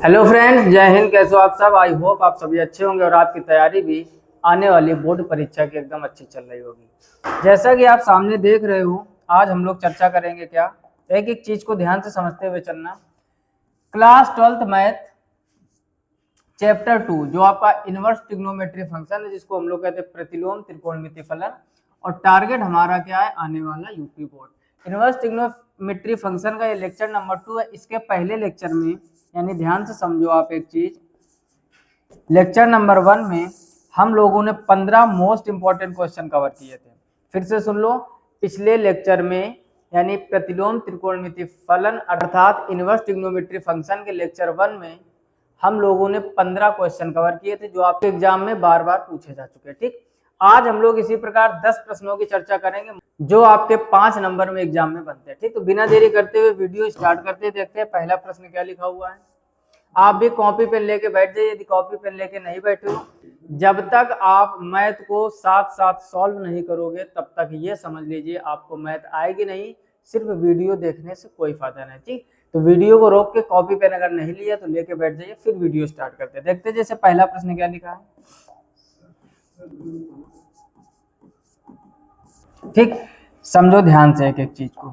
Hello friends, जय हिंद। कैसे हो आप सब? आई होप आप सभी अच्छे होंगे और आपकी तैयारी भी आने वाली बोर्ड परीक्षा की एकदम अच्छी चल रही होगी। जैसा कि आप सामने देख रहे हो, आज हम लोग चर्चा करेंगे क्या, एक एक चीज को ध्यान से समझते हुए चलना। क्लास 12th मैथ चैप्टर 2 जो आपका इनवर्स ट्रिग्नोमेट्री फंक्शन है, जिसको हम लोग कहते हैं प्रतिलोम त्रिकोणमितीय फलन, और टारगेट हमारा क्या है, आने वाला UP board. Inverse trigonometry function का ये लेक्चर नंबर 2 है। इसके पहले लेक्चर में, यानी ध्यान से समझो आप एक चीज, लेक्चर नंबर 1 में हम लोगों ने 15 मोस्ट इंपॉर्टेंट क्वेश्चन कवर किए थे। फिर से सुन लो, पिछले लेक्चर में यानी प्रतिलोम त्रिकोणमितीय फलन अर्थात इनवर्स ट्रिग्नोमेट्री फंक्शन के लेक्चर 1 में हम लोगों ने 15 क्वेश्चन कवर किए थे, जो आपके एग्जाम में बार बार पूछे जा चुके हैं। ठीक, आज हम लोग इसी प्रकार 10 प्रश्नों की चर्चा करेंगे जो आपके 5 नंबर में एग्जाम में बनते हैं। ठीक, तो बिना देरी करते हुए वीडियो स्टार्ट करते हैं। देखते हैं पहला प्रश्न क्या लिखा हुआ है। आप भी कॉपी पेन लेके बैठ जाइए। यदि कॉपी पेन लेके नहीं बैठे हो, जब तक आप मैथ को साथ साथ सॉल्व नहीं करोगे तब तक ये समझ लीजिए आपको मैथ आएगी नहीं। सिर्फ वीडियो देखने से कोई फायदा नहीं। ठीक, तो वीडियो को रोक के कॉपी पेन अगर नहीं लिया तो लेके बैठ जाइए, फिर वीडियो स्टार्ट करते हैं। देखते हैं जैसे पहला प्रश्न क्या लिखा है। ठीक, समझो ध्यान से एक एक चीज को।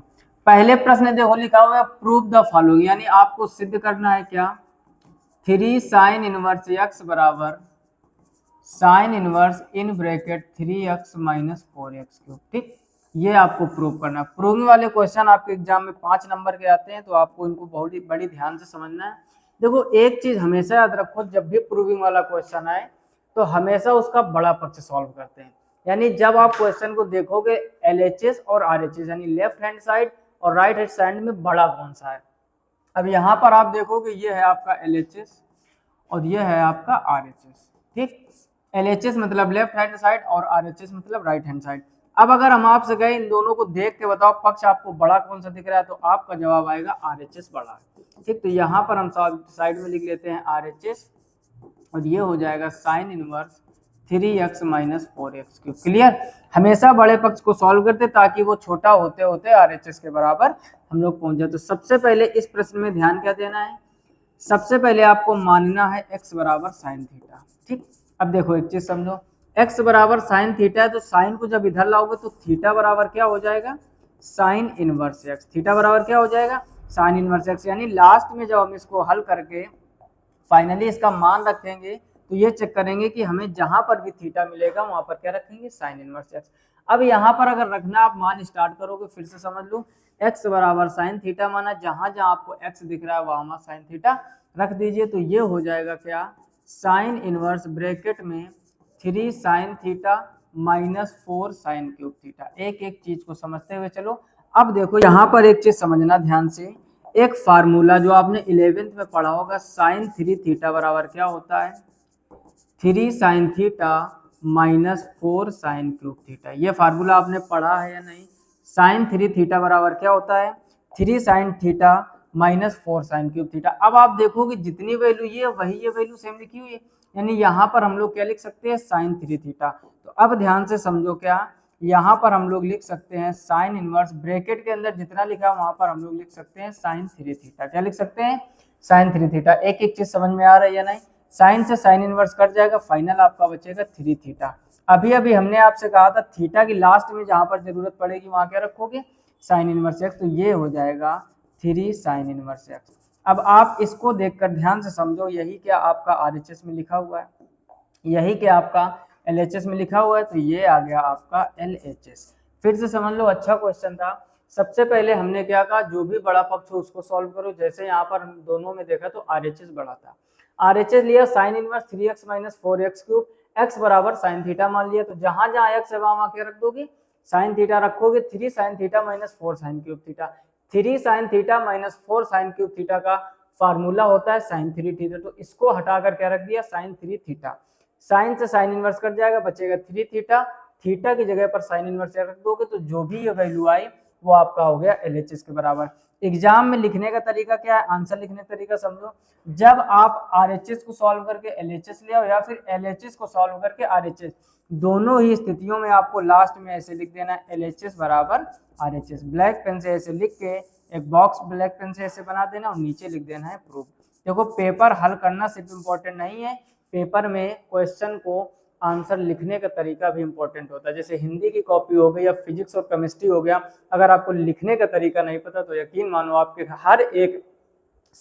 पहले प्रश्न देखो लिखा हुआ है प्रूव द फॉलोइंग, यानी आपको सिद्ध करना है क्या, 3 साइन इनवर्स एक्स बराबर sine inverse in bracket 3x minus 4x cube. ठीक, ये आपको प्रूव करना है। प्रूविंग वाले क्वेश्चन आपके एग्जाम में 5 नंबर के आते हैं, तो आपको इनको बहुत ही बड़ी ध्यान से समझना है। देखो एक चीज हमेशा याद रखो, जब भी प्रूविंग वाला क्वेश्चन आए तो हमेशा उसका बड़ा पक्ष सॉल्व करते हैं। यानी जब आप क्वेश्चन को देखोगे LHS और RHS यानी लेफ्ट हैंड साइड और राइट हैंड साइड में बड़ा कौन सा है। अब यहाँ पर आप देखोगे ये है आपका LHS और ये है आपका RHS। ठीक, LHS मतलब लेफ्ट हैंड साइड और RHS मतलब राइट हैंड साइड। अब अगर हम आपसे कहें इन दोनों को देख के बताओ पक्ष आपको बड़ा कौन सा दिख रहा है, तो आपका जवाब आएगा RHS बड़ा है। ठीक, तो यहाँ पर हम साइड में लिख लेते हैं RHS और ये हो जाएगा sine inverse 3x minus 4x cube. Clear, हमेशा बड़े पक्ष को सॉल्व करते ताकि वो छोटा होते होते RHS के बराबर हम लोग पहुंच जाए। तो सबसे पहले इस प्रश्न में ध्यान क्या देना है, सबसे पहले आपको मानना है x बराबर साइन थीटा। ठीक, अब देखो एक चीज समझो, x बराबर साइन थीटा है तो साइन को जब इधर लाओगे तो थीटा बराबर क्या हो जाएगा, साइन इनवर्स x। थीटा बराबर क्या हो जाएगा, साइन इनवर्स x। यानी लास्ट में जब हम इसको हल करके फाइनली इसका मान रखेंगे तो ये चेक करेंगे कि हमें जहां पर भी थीटा मिलेगा वहां पर क्या रखेंगे, साइन इनवर्स x। अब यहाँ पर अगर रखना आप मान स्टार्ट करोगे, फिर से समझ लो, x बराबर साइन थीटा माना, जहां जहां आपको x दिख रहा है वहां साइन थीटा रख दीजिए। तो ये हो जाएगा क्या, साइन इनवर्स ब्रैकेट में 3 sine theta minus 4 sine cube theta. एक एक चीज को समझते हुए चलो। अब देखो यहाँ पर एक चीज समझना ध्यान से, एक फार्मूला जो आपने 11th में पढ़ा होगा, साइन 3 थीटा बराबर क्या होता है, 3 sine theta minus 4 sine cube theta. ये फार्मूला आपने पढ़ा है या नहीं। साइन 3 थीटा बराबर क्या होता है, 3 sine theta minus 4 sine cube theta. अब आप देखोगे जितनी वैल्यू ये वही ये वैल्यू सेम लिखी हुई है, यानी यहाँ पर हम लोग क्या लिख सकते हैं, साइन 3 थीटा। तो अब ध्यान से समझो, क्या यहाँ पर हम लोग लिख सकते हैं साइन इनवर्स ब्रैकेट के अंदर जितना लिखा है वहां पर हम लोग लिख सकते हैं साइन 3 थीटा। क्या लिख सकते हैं, साइन 3 थीटा। एक एक चीज समझ में आ रही है या नहीं। साइन से साइन इनवर्स कट जाएगा, फाइनल आपका बचेगा 3 थीटा। अभी अभी हमने आपसे कहा था थीटा की लास्ट में जहां पर जरूरत पड़ेगी वहां क्या रखोगे, साइन इनवर्स एक्स। तो ये हो जाएगा 3 साइन इनवर्स एक्स। अब आप इसको देखकर ध्यान से समझो, यही क्या आपका RHS में लिखा हुआ है, यही क्या आपका LHS में लिखा हुआ है, तो ये आ गया आपका LHS। फिर से समझ लो, अच्छा क्वेश्चन था। सबसे पहले हमने क्या कहा, जो भी बड़ा पक्ष हो उसको सॉल्व करो। जैसे यहाँ पर हम दोनों में देखा तो RHS बड़ा था, RHS लिया sine inverse 3x minus 4x cube, x बराबर साइन थीटा मान लिया। तो जहां जहां x है वहां क्या रख दोगे, साइन थीटा रखोगे। 3 sine theta minus 4 sine cube theta. 3 sine theta minus 4 sine cube theta का फार्मूला होता है साइन 3 थीटा। तो इसको हटाकर क्या रख दिया, साइन 3 थीटा। साइन से साइन इनवर्स कट जाएगा, बचेगा 3 थीटा। थीटा की जगह पर साइन इनवर्स रख दोगे तो जो भी ये वैल्यू आई वो आपका हो गया LHS के बराबर। एग्जाम में लिखने का तरीका क्या है, आंसर लिखने का तरीका समझो। जब आप RHS को सॉल्व करके LHS ले आओ या फिर LHS को सॉल्व करके RHS, दोनों ही स्थितियों में आपको लास्ट में ऐसे लिख देना है LHS बराबर RHS। ब्लैक पेन से ऐसे लिख के एक बॉक्स ब्लैक पेन से ऐसे बना देना और नीचे लिख देना है प्रूफ। देखो पेपर हल करना सिर्फ इम्पोर्टेंट नहीं है, पेपर में क्वेश्चन को आंसर लिखने का तरीका भी इम्पोर्टेंट होता है। जैसे हिंदी की कॉपी हो गई या फिजिक्स और केमिस्ट्री हो गया, अगर आपको लिखने का तरीका नहीं पता तो यकीन मानो आपके हर एक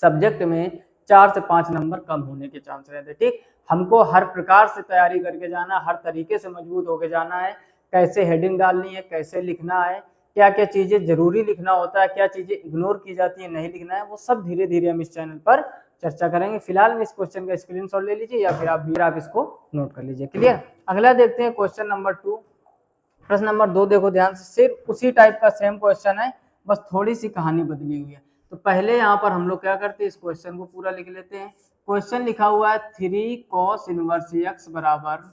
सब्जेक्ट में 4 से 5 नंबर कम होने के चांस रहते। ठीक, हमको हर प्रकार से तैयारी करके जाना, हर तरीके से मजबूत होके जाना है। कैसे हेडिंग डालनी है, कैसे लिखना है, क्या क्या चीजें जरूरी लिखना होता है, क्या चीजें इग्नोर की जाती है, नहीं लिखना है, वो सब धीरे धीरे हम इस चैनल पर चर्चा करेंगे। फिलहाल में इस क्वेश्चन का स्क्रीनशॉट ले लीजिए या फिर आप इसको नोट कर लीजिए। क्लियर। अगला देखते हैं क्वेश्चन नंबर 2। प्रश्न नंबर 2 देखो ध्यान से, सिर्फ उसी टाइप का सेम क्वेश्चन है, बस थोड़ी सी कहानी बदली हुई है। तो पहले यहाँ पर हम लोग क्या करते हैं, इस क्वेश्चन को पूरा लिख लेते हैं। क्वेश्चन लिखा हुआ है 3 cos इनवर्स x बराबर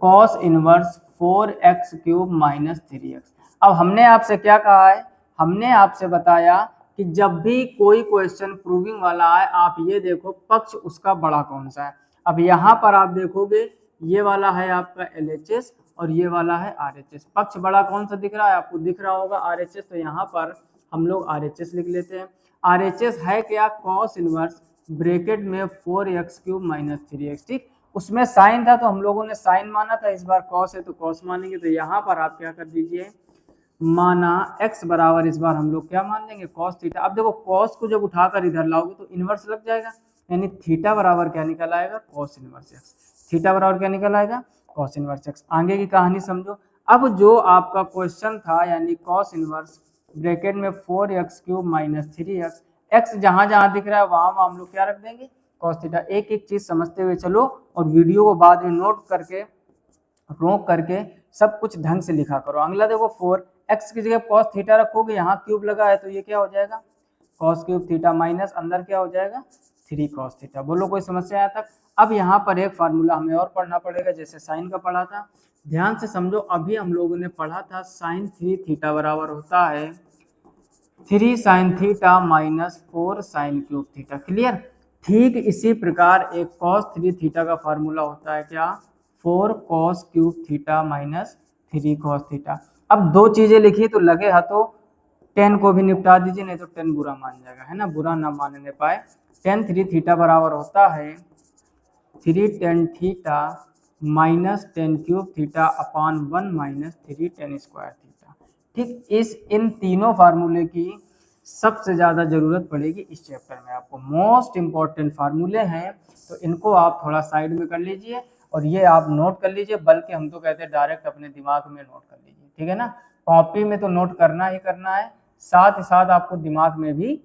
cos inverse 4x cube minus 3x। अब हमने आपसे क्या कहा है, हमने आपसे बताया कि जब भी कोई क्वेश्चन प्रूविंग वाला है, आप ये देखो पक्ष उसका बड़ा कौन सा है। अब यहाँ पर आप देखोगे ये वाला है आपका LHS और ये वाला है RHS। पक्ष बड़ा कौन सा दिख रहा है, आपको दिख रहा होगा RHS, तो यहाँ पर हम लोग RHS लिख लेते हैं। RHS है क्या, cos इनवर्स ब्रैकेट में 4x क्यूब माइनस 3x। ठीक, उसमें साइन था तो हम लोगों ने साइन माना था, इस बार कॉस है तो कॉस मानेंगे। तो यहाँ पर आप क्या कर दीजिए, माना x बराबर, इस बार हम लोग क्या मान लेंगे, कॉस थीटा। अब देखो कॉस को जब उठाकर इधर लाओगे तो इनवर्स लग जाएगा, यानी थीटा बराबर क्या निकल आएगा, कॉस इनवर्स x। थीटा बराबर क्या निकल आएगा, कॉस इनवर्स x। आगे की कहानी समझो। अब जो आपका क्वेश्चन था यानी कॉस इनवर्स ब्रैकेट में 4x cube minus 3x, x जहां जहां दिख रहा है वहां हम लोग क्या रख देंगे, कॉस थीटा। एक एक चीज समझते हुए चलो और वीडियो को बाद में नोट करके रोक करके सब कुछ ढंग से लिखा करो। अगला देखो 4x की जगह कॉस थीटा रखोगे, यहाँ क्यूब लगा है तो ये क्या हो जाएगा, कॉस क्यूब थीटा माइनस अंदर क्या हो जाएगा 3 cos थीटा। बोलो कोई समस्या आया तक। अब यहाँ पर एक फार्मूला हमें और पढ़ना पड़ेगा, जैसे साइन का पढ़ा था, ध्यान से समझो। अभी हम लोगों ने पढ़ा था साइन 3 थीटा बराबर होता है 3 sin theta minus 4 sin cube theta. Clear. ठीक इसी प्रकार एक cos 3 थीटा का फार्मूला होता है क्या, 4 cos cube theta minus 3 cos theta. अब दो चीजें लिखी तो लगे हाथों 10 को भी निपटा दीजिए, नहीं तो 10 बुरा मान जाएगा, है ना, बुरा ना मानने पाए। tan 3 थीटा बराबर होता है 3 tan theta minus 10 cube theta upon 1 minus 3 tan square theta. ठीक, इन तीनों फार्मूले की सबसे ज्यादा जरूरत पड़ेगी इस चैप्टर में आपको। मोस्ट इंपॉर्टेंट फार्मूले हैं, तो इनको आप थोड़ा साइड में कर लीजिए और ये आप नोट कर लीजिए, बल्कि हम तो कहते हैं डायरेक्ट अपने दिमाग में नोट कर लीजिए। ठीक है ना, कॉपी में तो नोट करना ही करना है, साथ ही साथ आपको दिमाग में भी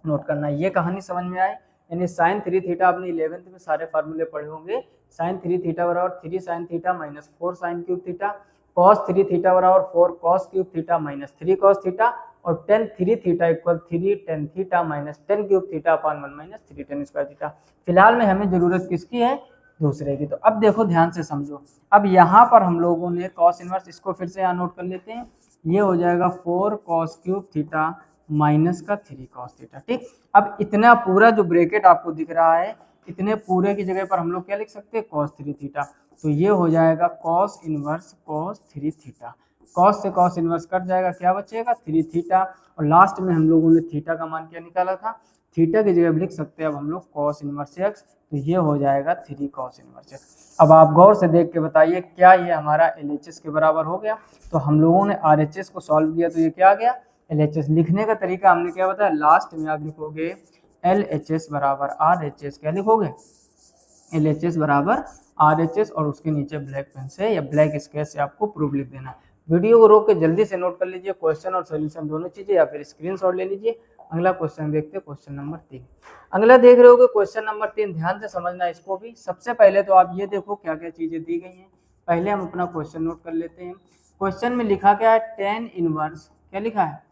नोट करना है। ये कहानी समझ में आए, यानी साइन 3 थीटा आपने 11th में सारे फार्मूले पढ़े होंगे। साइन 3 थीटा बराबर 3 sin theta minus 4 sin cube theta, cos 3 theta बराबर 4 cos cube theta minus 3 cos theta, और tan 3 theta equal 3 tan theta minus 10 cube theta upon 1 minus 3 tan square theta. फिलहाल में हमें जरूरत किसकी है, दूसरे की। तो अब देखो ध्यान से समझो। अब यहाँ पर हम लोगों ने कॉस इनवर्स, इसको फिर से यहाँ नोट कर लेते हैं, ये हो जाएगा 4 cos क्यूब थीटा माइनस का 3 cos थीटा। ठीक, अब इतना पूरा जो ब्रैकेट आपको दिख रहा है, इतने पूरे की जगह पर हम लोग क्या लिख सकते हैं, cos 3 थीटा। तो ये हो जाएगा cos inverse cos 3 theta. cos से cos इनवर्स कट जाएगा, क्या बचेगा 3 थीटा, और लास्ट में हम लोगों ने थीटा का मान क्या निकाला था, थीटा की जगह लिख सकते हैं अब हम लोग cos इनवर्स x, तो ये हो जाएगा 3 cos इनवर्स x। अब आप गौर से देख के बताइए क्या ये हमारा LHS के बराबर हो गया। तो हम लोगों ने RHS को सॉल्व किया तो ये क्या आ गया, LHS। लिखने का तरीका हमने क्या बताया, लास्ट में आप लिखोगे LHS बराबर RHS, क्या लिखोगे, LHS बराबर RHS, और उसके नीचे ब्लैक पेन से या ब्लैक स्केच से आपको प्रूफ लिख देना। वीडियो को रोक के जल्दी से नोट कर लीजिए क्वेश्चन और सॉल्यूशन दोनों चीजें, या फिर स्क्रीनशॉट ले लीजिए। अगला क्वेश्चन देखते हैं, क्वेश्चन नंबर 3। अगला देख रहे होगे क्वेश्चन नंबर 3, ध्यान से समझना इसको भी। सबसे पहले तो आप ये देखो क्या क्या चीजें दी गई हैं, पहले हम अपना क्वेश्चन नोट कर लेते हैं। क्वेश्चन में लिखा क्या है, tan इनवर्स, क्या लिखा है,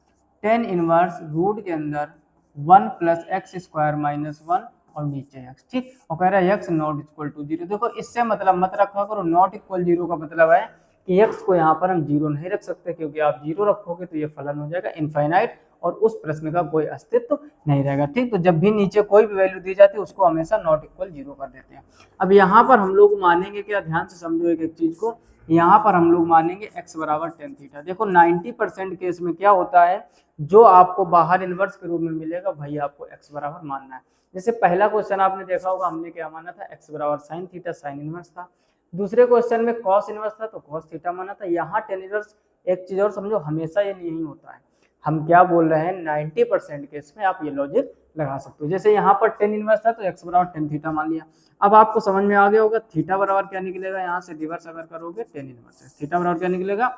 tan इनवर्स रूट के अंदर 1 प्लस एक्स स्क्वायर माइनस 1 और नीचे x। ठीक, और कह रहा है x नॉट इक्वल टू 0। देखो इससे मतलब मत रखा करो, नॉट इक्वल 0 का मतलब है कि x को यहाँ पर हम 0 नहीं रख सकते, क्योंकि आप 0 रखोगे तो ये फलन हो जाएगा इनफाइनाइट और उस प्रश्न का कोई अस्तित्व नहीं रहेगा। ठीक, तो जब भी नीचे कोई भी वैल्यू दी जाती है उसको हमेशा नॉट इक्वल 0 कर देते हैं। अब यहाँ पर हम लोग मानेंगे क्या, ध्यान से समझो एक एक चीज को। यहाँ पर हम लोग मानेंगे x बराबर tan थीटा। देखो 90% केस में क्या होता है, जो आपको बाहर इनवर्स के रूप में मिलेगा वही आपको x बराबर मानना है। जैसे पहला क्वेश्चन आपने देखा होगा, हमने क्या माना था, x बराबर साइन थीटा, साइन इनवर्स था। दूसरे क्वेश्चन में कॉस इनवर्स था तो कॉस थीटा माना था। यहाँ टेन इनवर्स, एक चीज और समझो, हमेशा ये नहीं होता है। हम क्या बोल रहे हैं, 90% केस में आप ये लॉजिक लगा सकते हो। जैसे यहाँ पर टेन इनवर्स था तो x बराबर टेन थीटा मान लिया। अब आपको समझ में आ गया होगा थीटा बराबर क्या निकलेगा, यहाँ से रिवर्स अगर करोगे टेन इनवर्स एक्स, थीटा बराबर क्या निकलेगा,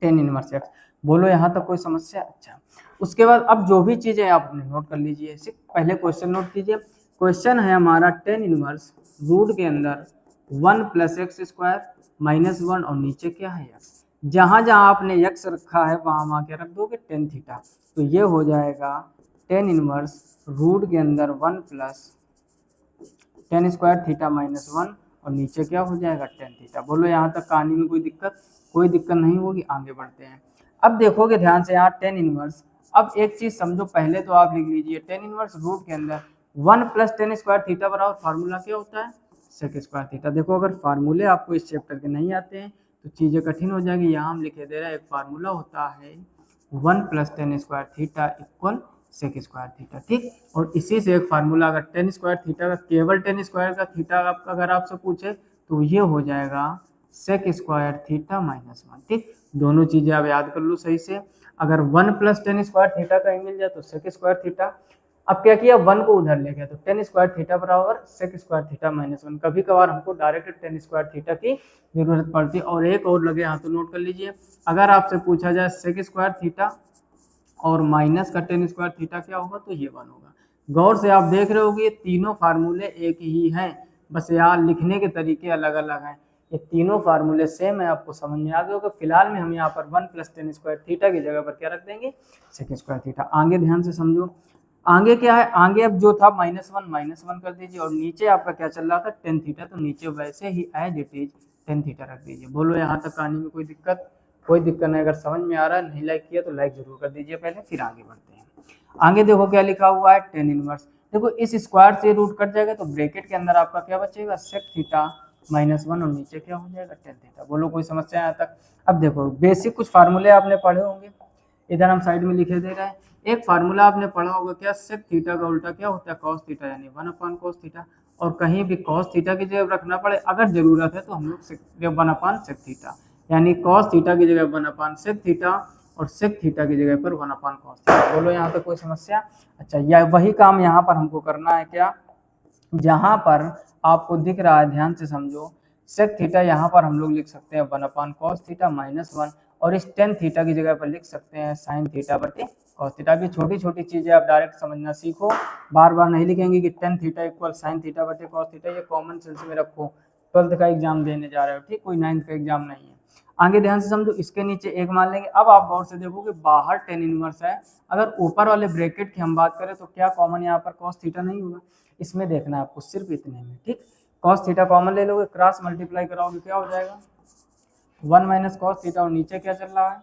टेन इनवर्स एक्स। बोलो यहाँ तक कोई समस्या? अच्छा, उसके बाद अब जो भी चीजें आप अपने नोट कर लीजिए, पहले क्वेश्चन नोट कीजिए। क्वेश्चन है हमारा टेन इनवर्स रूट के अंदर 1 प्लस एक्स स्क्वायर माइनस 1 और नीचे क्या है एक्स। जहां जहां आपने एक्स रखा है वहां वहां क्या रख दोगे, टेन थीटा। तो ये हो जाएगा टेन इनवर्स रूट के अंदर 1 plus tan square theta minus 1 और नीचे क्या हो जाएगा, टेन थीटा। बोलो यहाँ तक कहानी में कोई दिक्कत? कोई दिक्कत नहीं होगी। आगे बढ़ते हैं। अब देखोगे ध्यान से यहाँ टेन इनवर्स, अब एक चीज समझो, पहले तो आप लिख लीजिए टेन इनवर्स रूट के अंदर 1 प्लस टेन स्क्वायर थीटा बराबर फार्मूला क्या होता है, सेक स्क्वायर थीटा। देखो अगर फार्मूले आपको इस चैप्टर के नहीं आते हैं तो चीजें कठिन हो जाएगी। यहाँ हम लिखे दे रहे हैं एक फार्मूला होता है 1 plus tan square theta equal sec square theta, ठीक। और इसी से एक फार्मूला, अगर टेन स्क्वायर थीटा का, केवल टेन स्क्वायर का थीटा आपका अगर आपसे पूछे तो ये हो जाएगा सेक स्क्वायर थीटा माइनस 1, ठीक। दोनों चीजें आप याद कर लो सही से। अगर 1 प्लस टेन स्क्वायर थीटा का ही मिल जाए तो सेक स्क्वायर थीटा। अब क्या किया, 1 को उधर ले गया तो टेन स्क्वायर थीटा बराबर सेक स्क्वायर थीटा माइनस 1। कभी कभार हमको डायरेक्ट टेन स्क्वायर थीटा की जरूरत पड़ती है। और एक और लगे हाथ तो नोट कर लीजिए, अगर आपसे पूछा जाए सेक स्क्वायर थीटा और माइनस का टेन स्क्वायर थीटा क्या होगा, तो ये 1 होगा। गौर से आप देख रहे होगे ये तीनों फार्मूले एक ही हैं, बस यहाँ लिखने के तरीके अलग अलग हैं। ये तीनों फार्मूले सेम है, आपको समझ में आ गया होगा। फिलहाल में हम यहाँ पर 1 प्लस टेन स्क्वायर थीटा की जगह पर क्या रख देंगे, सेक स्क्वायर थीटा। आगे ध्यान से समझो, आगे क्या है, आगे अब जो था माइनस वन कर दीजिए और नीचे आपका क्या चल रहा था, टेन थीटा, तो नीचे वैसे ही as it is tan theta रख दीजिए। बोलो यहाँ तक कहानी में कोई दिक्कत? कोई दिक्कत नहीं। अगर समझ में आ रहा है, नहीं लाइक किया तो लाइक जरूर कर दीजिए पहले, फिर आगे बढ़ते हैं। आगे देखो क्या लिखा हुआ है, टेन इनवर्स। देखो इस स्क्वायर से रूट कट जाएगा तो ब्रैकेट के अंदर आपका क्या बचेगा, सेक थीटा माइनस 1 और नीचे क्या हो जाएगा, टेन थीटा। बोलो कोई समस्या यहाँ तक? अब देखो बेसिक कुछ फार्मूले आपने पढ़े होंगे, इधर हम साइड में लिखे दे रहे हैं। एक फार्मूला आपने पढ़ा होगा क्या, सेक थीटा का उल्टा क्या होता है, कॉस थीटा, यानी 1 अपॉन कॉस थीटा। और कहीं भी कॉस थीटा की जगह रखना पड़े अगर जरूरत है तो हम लोग 1 अपॉन सेक थीटा, यानी कॉस थीटा की जगह 1 अपॉन सेक थीटा और सेक थीटा की जगह पर 1 अपॉन कॉस थीटा। बोलो यहाँ तक कोई समस्या? अच्छा, या वही काम यहाँ पर हमको करना है क्या, जहां पर आपको दिख रहा है, ध्यान से समझो, सेक थीटा यहाँ पर हम लोग लिख सकते हैं 1 अपॉन कॉस थीटा माइनस 1 और इस टेन थीटा की जगह पर लिख सकते हैं साइन थीटा बटे कॉस थीटा। की छोटी छोटी चीजें आप डायरेक्ट समझना सीखो, बार बार नहीं लिखेंगे कि tan theta equal sine theta बटे कॉस थीटा। ये कॉमन सेंस में रखो, 12th का एग्जाम देने जा रहे हो, ठीक, कोई 9th का एग्जाम नहीं है। आगे ध्यान से समझो, इसके नीचे एक मान लेंगे। अब आप गौर से देखोगे बाहर टेन इनवर्स है, अगर ऊपर वाले ब्रैकेट की हम बात करें तो क्या कॉमन यहाँ पर कॉस थीटा नहीं होगा, इसमें देखना है आपको सिर्फ इतने में, ठीक। कॉस थीटा कॉमन ले लोगे, क्रॉस मल्टीप्लाई कराओगे क्या हो जाएगा, 1 माइनस कॉस थीटा और नीचे क्या चल रहा है,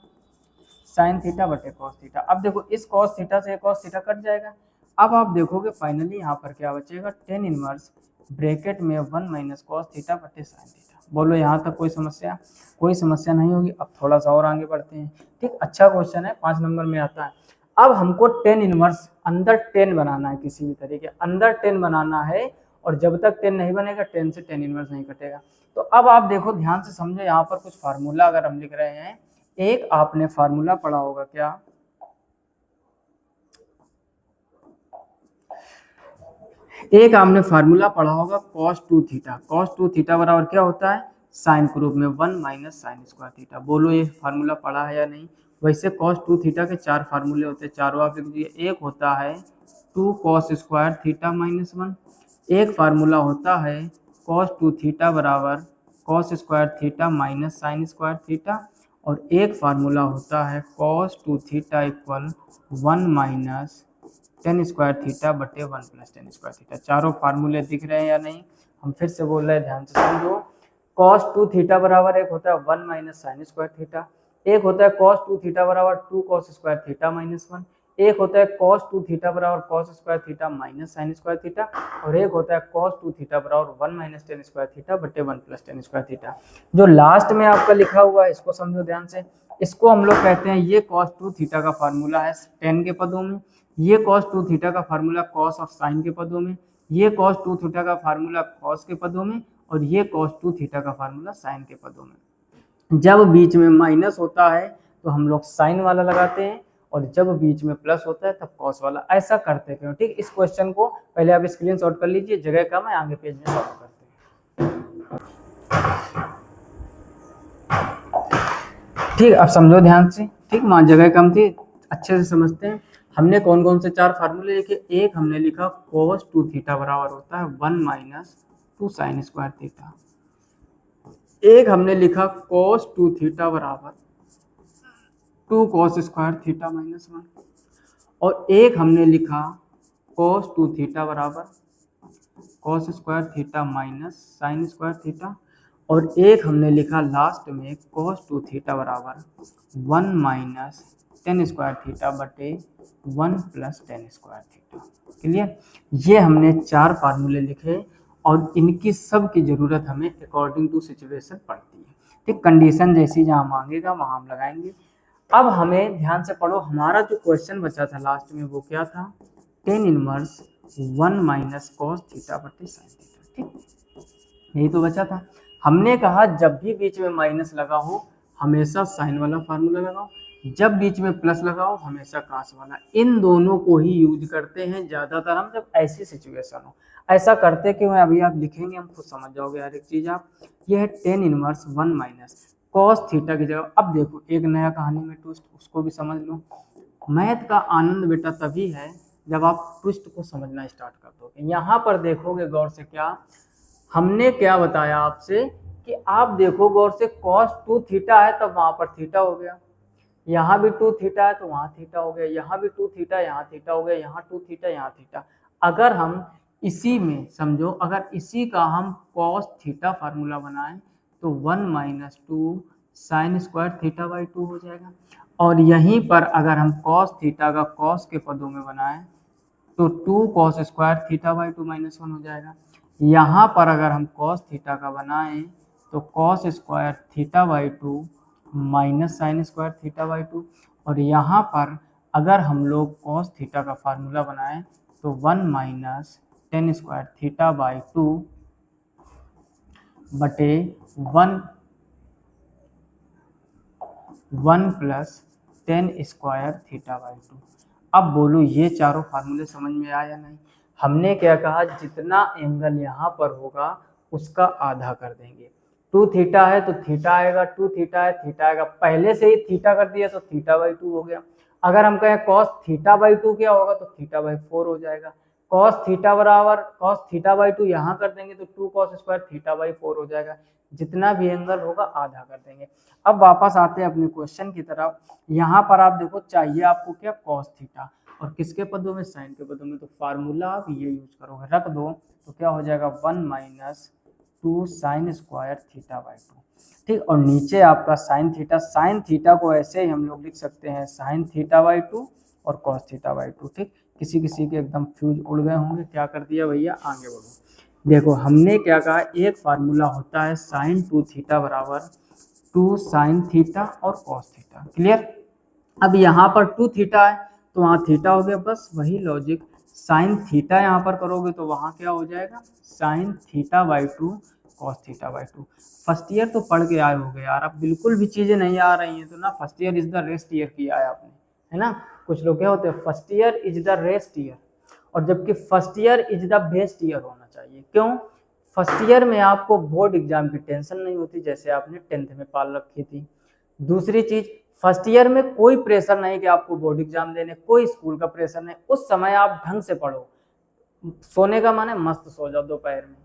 साइन थीटा बटे कॉस थीटा। अब देखो इस कॉस थीटा से कॉस थीटा कट जाएगा। अब आप देखोगे फाइनली यहाँ पर क्या बचेगा, टेन इनवर्स ब्रैकेट में 1 माइनस कॉस थीटा बटे साइन थीटा। बोलो यहाँ तक कोई समस्या? कोई समस्या नहीं होगी। अब थोड़ा सा और आगे बढ़ते हैं, ठीक। अच्छा क्वेश्चन है, 5 नंबर में आता है। अब हमको टेन इनवर्स अंदर 10 बनाना है, किसी भी तरीके अंदर 10 बनाना है और जब तक 10 नहीं बनेगा 10 से टेन इनवर्स नहीं कटेगा। तो अब आप देखो ध्यान से समझो, यहाँ पर कुछ फार्मूला अगर हम लिख रहे हैं, एक आपने फार्मूला पढ़ा होगा क्या, एक आपने फार्मूला पढ़ा होगा cos 2 थीटा। cos 2 थीटा बराबर क्या होता है, साइन के रूप में 1 माइनस साइन स्क्वायर थीटा। बोलो ये फार्मूला पढ़ा है या नहीं? वैसे cos 2 थीटा के 4 फार्मूले होते हैं, चारों आप लिख दीजिए। एक होता है 2 cos स्क्वायर थीटा माइनस 1, एक फार्मूला होता है cos 2 थीटा बराबर cos square theta minus sine square theta, और एक फार्मूला होता है cos 2 theta equal 1 minus ten square theta बटे 1 प्लस टेन स्क्वायर थीटा। चारों फार्मूले दिख रहे हैं या नहीं? हम फिर से बोल रहे हैं, ध्यान से समझो। cos 2 थीटा बराबर एक होता है 1 माइनस साइन स्क्वायर थीटा, एक होता है cos 2 थीटा बराबर 2 cos स्क्वायर थीटा माइनस 1, एक होता है cos 2 थीटा बराबर cos square theta minus sine square theta, और एक होता है cos 2 थीटा बराबर 1 माइनस टेन स्क्वायर थीटा बटे 1 प्लस टेन स्क्वायर थीटा। जो लास्ट में आपका लिखा हुआ है इसको समझो ध्यान से, इसको हम लोग कहते हैं, ये cos 2 थीटा का फार्मूला है 10 के पदों में, ये cos 2 थीटा का फार्मूला cos ऑफ साइन के पदों में, ये cos 2 थीटा का फार्मूला cos के पदों में, और ये cos 2 थीटा का फार्मूला साइन के पदों में। जब बीच में माइनस होता है तो हम लोग साइन वाला लगाते हैं, और जब बीच में प्लस होता है तब कॉस वाला। ऐसा करते क्यों? ठीक, इस क्वेश्चन को पहले आप स्क्रीनशॉट कर लीजिए, जगह कम है, आगे पेज में सॉल्व करते हैं। ठीक, अब समझो ध्यान से। ठीक, वहाँ जगह कम थी, अच्छे से समझते हैं। हमने कौन कौन से 4 फार्मूले लिखे? एक हमने लिखा cos 2 थीटा बराबर होता है 1 माइनस 2 साइन स्क्वायर थीटा। एक हमने लिखा cos 2 थीटा बराबर 2 cos स्क्वायर थीटा माइनस 1। और एक हमने लिखा cos 2 थीटा बराबर cos square theta minus sine square theta. और एक हमने लिखा लास्ट में cos 2 थीटा बराबर 1 माइनस टेन स्क्वायर थीटा बटे 1 plus tan square theta. Clear? ये हमने 4 फार्मूले लिखे, और इनकी सब की जरूरत हमें अकॉर्डिंग टू सिचुएशन पड़ती है। ठीक, कंडीशन जैसी जहाँ मांगेगा वहाँ हम लगाएंगे। अब हमें ध्यान से पढ़ो, हमारा जो क्वेश्चन बचा था लास्ट में वो क्या था? Tan inverse 1 minus cos theta बटे साइन थीटा। ठीक, यही तो बचा था। हमने कहा जब भी बीच में माइनस लगा हो हमेशा साइन वाला फार्मूला लगाओ, जब बीच में प्लस लगाओ हमेशा कॉस वाला। इन दोनों को ही यूज करते हैं ज्यादातर हम, जब ऐसी सिचुएशन हो। ऐसा करते क्यों है अभी आप लिखेंगे, हम खुद समझ जाओगे हर एक चीज आप। यह है tan inverse 1 minus cos theta की जगह। अब देखो एक नया कहानी में ट्विस्ट, उसको भी समझ लो। मैथ का आनंद बेटा तभी है जब आप ट्विस्ट को समझना स्टार्ट कर दोगे। यहाँ पर देखोगे गौर से, क्या हमने क्या बताया आपसे कि आप देखो गौर से, cos 2 थीटा है तब वहां पर थीटा हो गया, यहाँ भी 2 थीटा है तो वहां थीटा हो गया, यहाँ भी 2 थीटा यहाँ थीटा हो गया, यहाँ 2 थीटा यहाँ थीटा। अगर हम इसी में समझो, अगर इसी का हम cos थीटा फार्मूला बनाएं तो 1 minus 2 sine square theta by 2 हो जाएगा। और यहीं पर अगर हम cos थीटा का cos के पदों में बनाएं तो 2 cos square theta by 2 minus 1 हो जाएगा। यहाँ पर अगर हम cos थीटा का बनाएं तो cos square theta by 2 minus sine square theta by 2। और यहाँ पर अगर हम लोग cos थीटा का फार्मूला बनाएं तो 1 minus ten square theta by 2 बटे 1 plus tan square theta by 2। अब बोलो ये चारों फार्मूले समझ में आया नहीं? हमने क्या कहा, जितना एंगल यहाँ पर होगा उसका आधा कर देंगे। 2 थीटा है तो थीटा आएगा, 2 थीटा है थीटा आएगा, पहले से ही थीटा कर दिया तो थीटा बाई 2 हो गया। अगर हम कहें cos थीटा बाई 2 क्या होगा तो थीटा बाई 4 हो जाएगा। cos थीटा बराबर cos थीटा बाई 2 यहाँ कर देंगे तो 2 cos स्क्वायर थीटा बाई 4 हो जाएगा। जितना भी एंगल होगा आधा कर देंगे। अब वापस आते हैं अपने क्वेश्चन की तरफ। यहाँ पर आप देखो, चाहिए आपको क्या? cos थीटा, और किसके पदों में? साइन के पदों में। तो फार्मूला आप ये यूज करोगे, रख दो तो क्या हो जाएगा? 1 minus 2 sine square theta by 2। ठीक, और नीचे आपका साइन थीटा। साइन थीटा को ऐसे ही हम लोग लिख सकते हैं साइन थीटा बाई 2 और cos थीटा बाई 2। ठीक, किसी किसी के एकदम फ्यूज उड़ गए होंगे, क्या कर दिया भैया, आगे बढ़ो। देखो हमने क्या कहा, एक फार्मूला होता है साइन 2 थीटा बराबर 2 साइन थीटा और cos थीटा। क्लियर? अब यहाँ पर 2 थीटा है तो वहाँ थीटा हो गया, बस वही लॉजिक। साइन थीटा यहाँ पर करोगे तो वहाँ क्या हो जाएगा? Sign theta by 2 cos theta by 2। First year तो पढ़ के आए होगे यार, अब बिल्कुल भी चीजें नहीं आ रही हैं तो ना, first year is the rest year किया है आपने, है ना? कुछ लोग क्या होते हैं, first year is the rest year, और जबकि first year is the best year होना चाहिए। क्यों? फर्स्ट ईयर में आपको बोर्ड एग्जाम की टेंशन नहीं होती जैसे आपने 10th में पाल रखी थी। दूसरी चीज, फर्स्ट ईयर में कोई प्रेशर नहीं कि आपको बोर्ड एग्जाम देने, कोई स्कूल का प्रेशर नहीं। उस समय आप ढंग से पढ़ो। सोने का मन है मस्त सो जाओ दोपहर में,